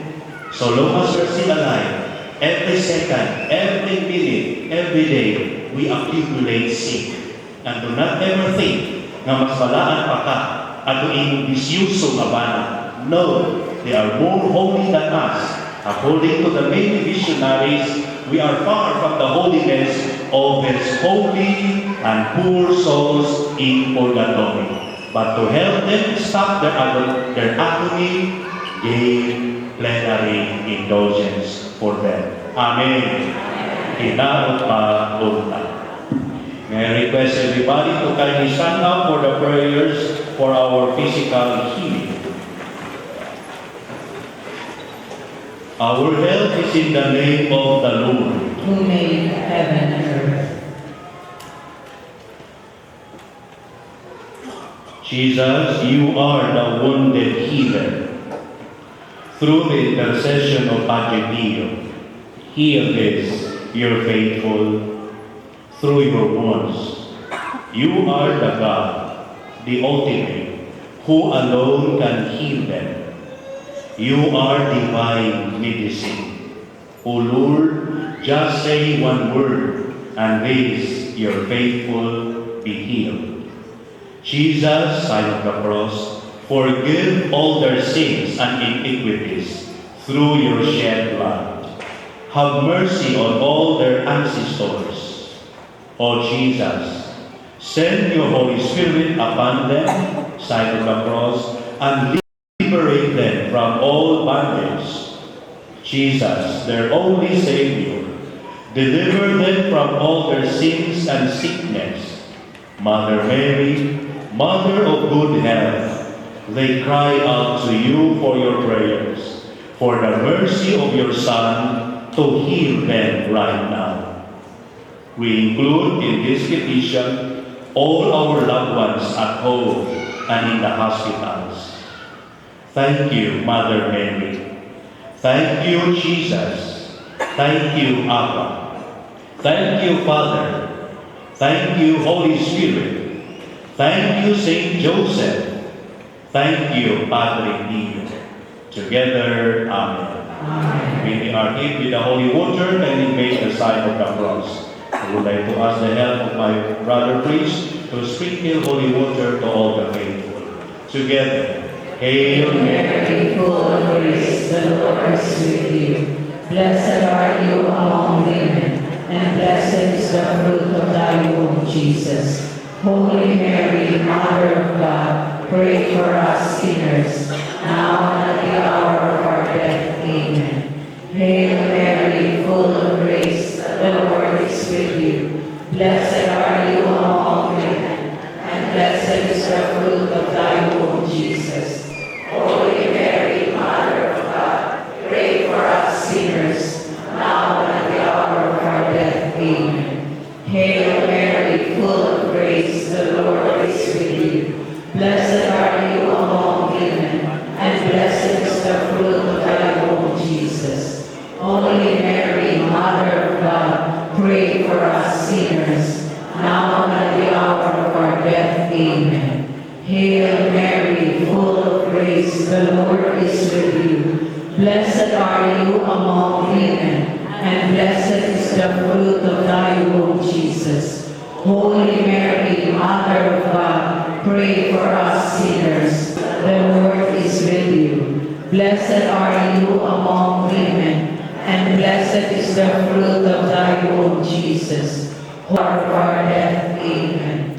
So long as we're still alive, every second, every minute, every day, we accumulate sin. And do not ever think na mas balaan pa ka at iyong disyuso nga bana. No, they are more holy than us. According to the many visionaries, we are far from the holiness of these holy and poor souls in purgatory. But to help them stop their agony, give plenary indulgence for them. Amen. Kinaot pa unta. May I request everybody to kindly stand up for the prayers for our physical healing. Our help is in the name of the Lord, who made heaven and earth. Jesus, you are the wounded healer. Through the intercession of Agapio, heal this, your faithful. Through your wounds, you are the God the ultimate, who alone can heal them. You are divine medicine. O Lord, just say one word, and raise your faithful be healed. Jesus, sign of the cross, forgive all their sins and iniquities through your shed blood. Have mercy on all their ancestors. O Jesus, send your Holy Spirit upon them, sign of the cross, and liberate them from all bondage. Jesus, their only Savior, deliver them from all their sins and sickness. Mother Mary, Mother of good health, they cry out to you for your prayers, for the mercy of your Son to heal them right now. We include in this petition all our loved ones at home and in the hospitals. Thank you, Mother Mary. Thank you, Jesus. Thank you, Abba. Thank you, Father. Thank you, Holy Spirit. Thank you, Saint Joseph. Thank you, Padre Pio. Together, Amen. We are hid with the holy water and we make the sign of the cross. I would like to ask the help of my brother priest to sprinkle holy water to all the faithful. Together, Hail Mary, full of grace, the Lord is with you. Blessed are you among women, and blessed is the fruit of thy womb, Jesus. Holy Mary, Mother of God, pray for us sinners, now and at the hour of our death. Amen. Hail Mary, full of grace, the Lord is with you. Blessed are you among women, and blessed is the fruit of thy womb, Jesus. Holy Mary, Mother of God, pray for us sinners, now and at the hour of our death. Amen. Hail Mary, full of grace, the Lord is with you. Blessed are you among women, and blessed is the fruit of thy womb, Jesus. Holy Mary, Mother of God, pray for us sinners, now and at the hour of our death. Amen. Hail Mary, full of grace, the Lord is with you. Blessed are you among women, and blessed is the fruit of thy womb, Jesus. Holy Mary, Mother of God, pray for us sinners. The Lord is with you. Blessed are you among women, and blessed is the fruit of thy womb, Jesus. Hour of our death. Amen.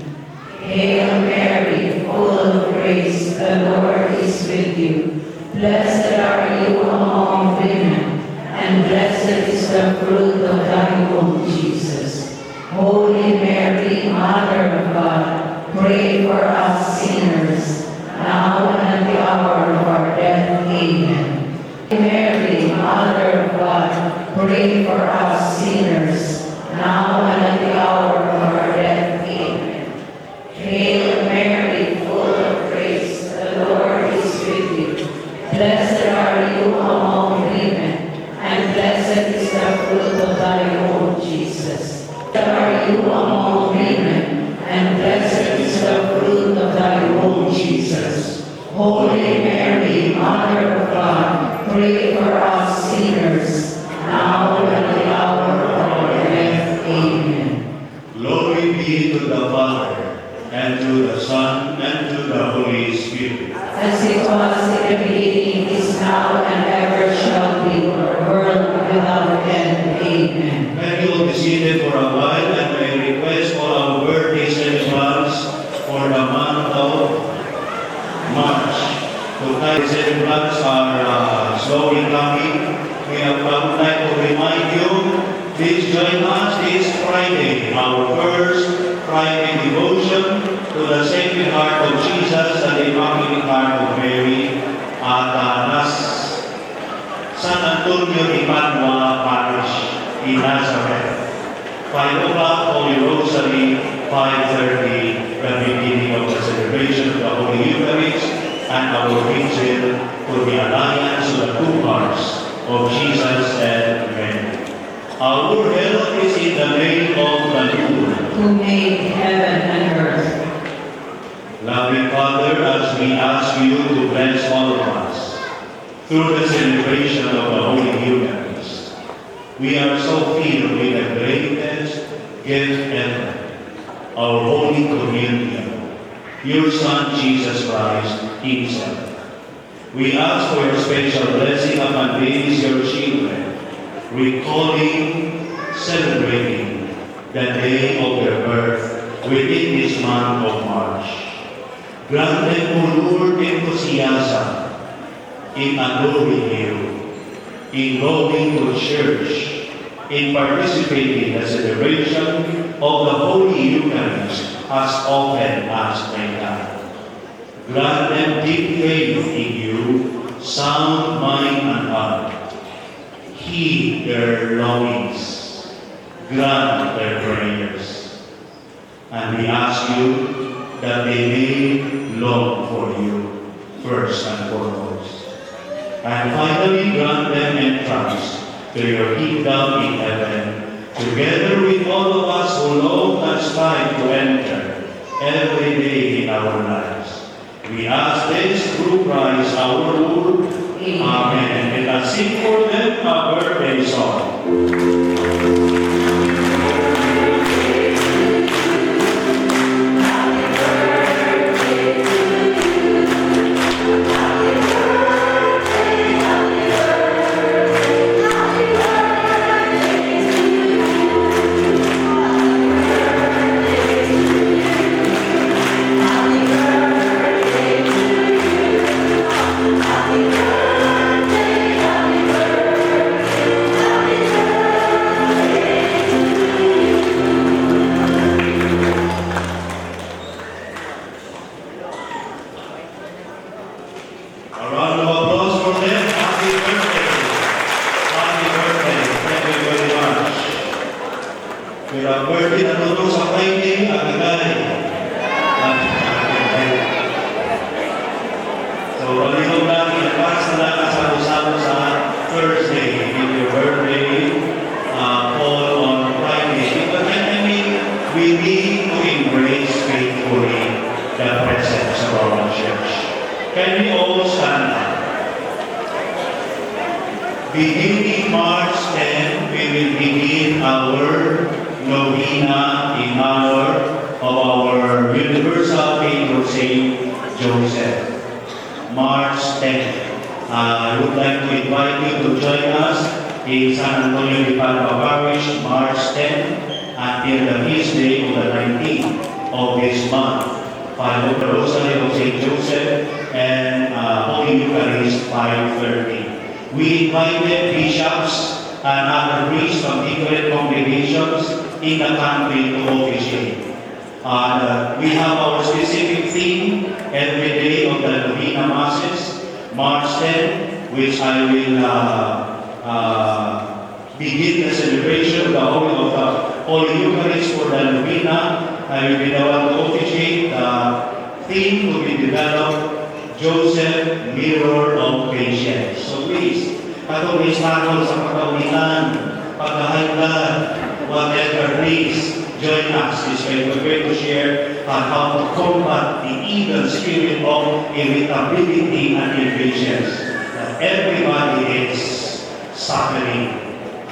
Hail Mary, full of grace, the Lord is with you. Blessed are you among women, and blessed is the fruit of thy womb, Jesus. Holy Mary, Mother of God, pray for us sinners, now and at the hour of our death. Amen. Mary, Mother of God, pray for us sinners, now and at the hour of our death. Amen. Hail Mary, full of grace, the Lord is with you. Blessed are you among women, and blessed is the fruit of thy womb, Jesus. Blessed are you among women, and blessed is the fruit of thy womb, Jesus. Holy Mary, Mother of God, pray for us sinners, now and at the hour of our death. Amen. Glory be to the Father, and to the Son, and to the Holy Spirit. As it was in the beginning, is now, and ever shall be, world without end. Amen. May you all be seated for a while, and may request all our birthday celebrants for the month of March. The celebrants are slowly coming. We have like to remind you, please join us this Friday, our first Friday devotion to the Sacred Heart of Jesus and the Immaculate Heart of Mary at San Antonio de Padua Parish in Nazareth. 5 o'clock, Holy Rosary, 5:30, the beginning of the celebration of the Holy Eucharist, and our vigil for the alliance of the two hearts of Jesus and Mary. Our help is in the name of the Lord, Who made heaven and earth. loving Jesus, we ask you to bless all of us through the celebration of the Holy Eucharist. We are so filled with the greatest gift ever, our Holy Communion, your Son Jesus Christ Himself. We ask for your special blessing upon these your children, recalling, celebrating the day of their birth within this month of March. Grant them, O Lord, enthusiasm in adoring you, in going to church, in participating in the celebration of the Holy Eucharist as often as they can. Grant them deep faith in you, sound mind and heart. Heed their longings. Grant their prayers. And we ask you that they may long for you first and foremost. And finally, grant them entrance to your kingdom in heaven, together with all of us who long and strive to enter every day in our lives. We ask this through Christ our Lord. Amen. And let's sing for them a birthday song. A round of applause for them. Happy birthday. Happy birthday. Thank you very much. Your birthday na tutong sa Friday, agagay. So, palihog lang, in-advance na lang sa usap sa Thursday. If your birthday fall on Friday. But I mean, we need to embrace faithfully the presence of our church. Can we all stand up? Beginning March 10, we will begin our novena in honor of our universal patron Saint Joseph. March 10. I would like to invite you to join us in San Antonio de Padua Parish, March 10, until the feast day of the 19th of this month. Follow the Rosary of St. Joseph and Holy Eucharist 5:30. We invited bishops and other priests from different congregations in the country to officiate. We have our specific theme every day of the Novena Masses, March 10, which I will begin the celebration of the Holy Eucharist for the Novena. I will be the one to officiate. The theme to be developed, Joseph, Mirror of Patience. So please, katong istakol sa pagkaunitan, pagkahagdan, whatever, please join us this way. We're going to share how to combat the evil spirit of irritability and impatience that everybody is suffering.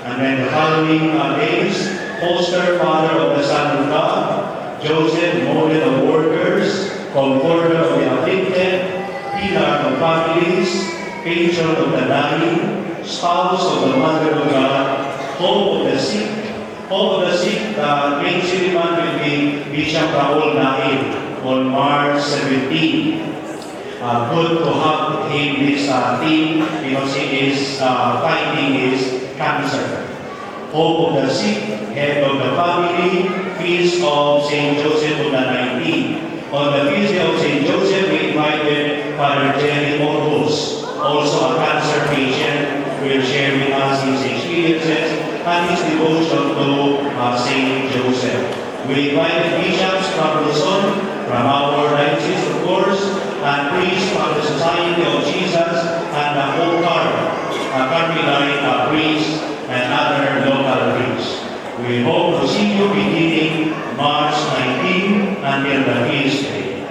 And then the following days, Foster, Father of the Son of God, Joseph, model of workers, comforter of the afflicted, pillar of families, patron of the dying, spouse of the Mother of God, hope of the sick. Hope of the sick, the main ceremony will be Bishop Raul Nail on March 17. Good to have him this theme because he is fighting his cancer. Hope of the sick, head of the family, feast of St. Joseph on the 19th. On the feast of St. Joseph, we invited Father Jerry Orgos, also a cancer patient, will share with us his experiences and his devotion to St. Joseph. We invited bishops from Luzon, from our diocese of course, and priests from the Society of Jesus and the Okar, Carmelite priests, and other local priests. We hope to see you beginning March 19 until the feast day.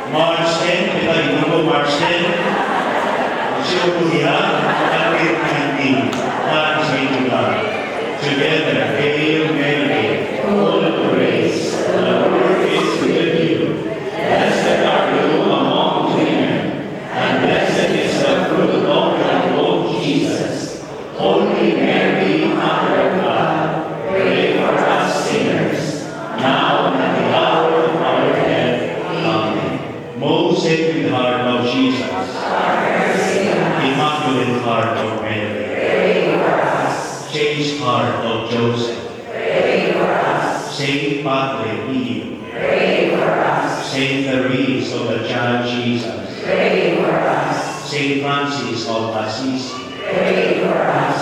March 10, kita inubo March 10. Siya and with candy. Thanks be to God. Together, Hail Mary, full of grace, the Lord is with you. Blessed are you among women, and blessed is the fruit of your womb, Jesus. Holy Mary, Mother of God, pray for us sinners, now and at the hour of our death. Amen. Most Sacred Heart of Jesus, Immaculate Heart of Mary, Chaste Heart of Joseph, Saint Padre Pio, Saint Therese of the Child Jesus, Saint Francis of Assisi,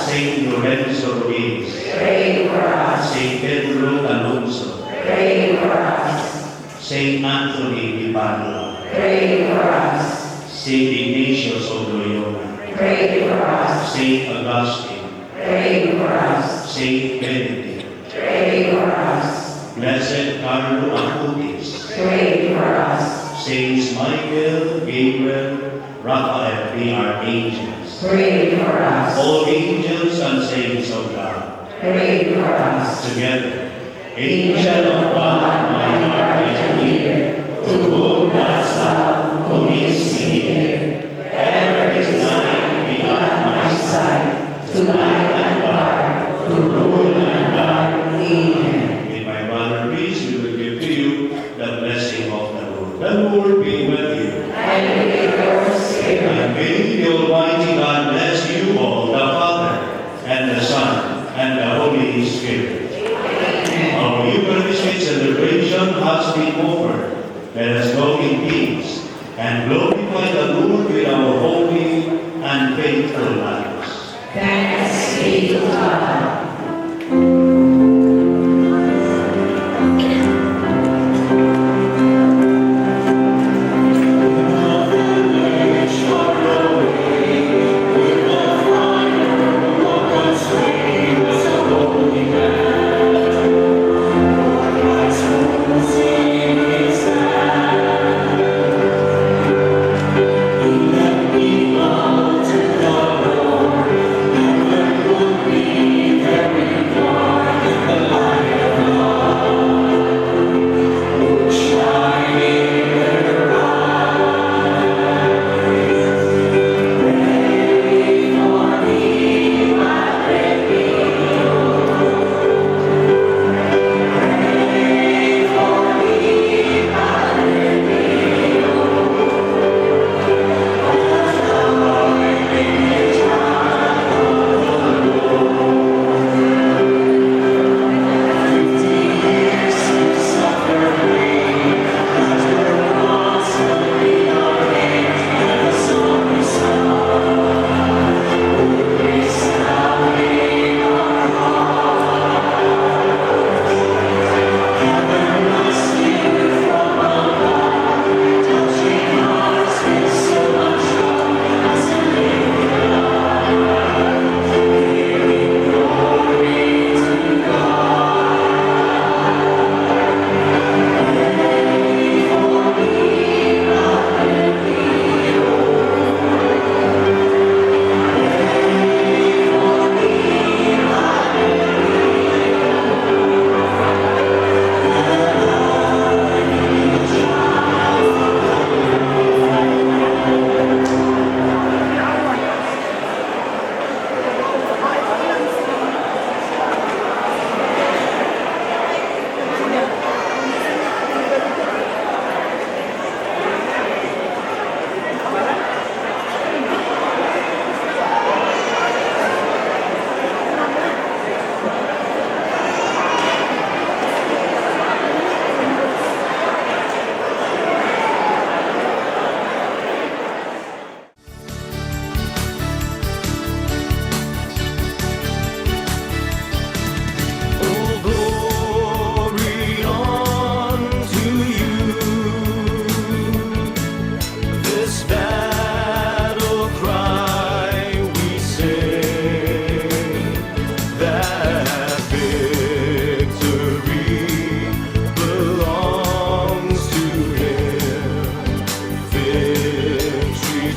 Saint Lorenzo Ruiz, Saint Pedro Alonso, Saint Anthony di Padua, Saint Ignatius of Loyola, Saint Augustine, Saint Benedict, Blessed Carlo Acutis, Saints Michael, Gabriel, Raphael, the archangels, all angels and saints of God, together, Angel of God, my heart is near, to whom dost thou, whom is near, ever is thine beyond my sight, to light and dark, to rule and guide. Amen. May my brother Reese, we will give to you the blessing of the Lord. The Lord be with you. And with your spirit. And may the Almighty God bless you all, the Father, and the Son, and the Holy Spirit. Our Eucharistic celebration has been over. Let us go in peace and glorify the Lord with our holy and faithful lives. Thanks be to God. Be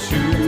to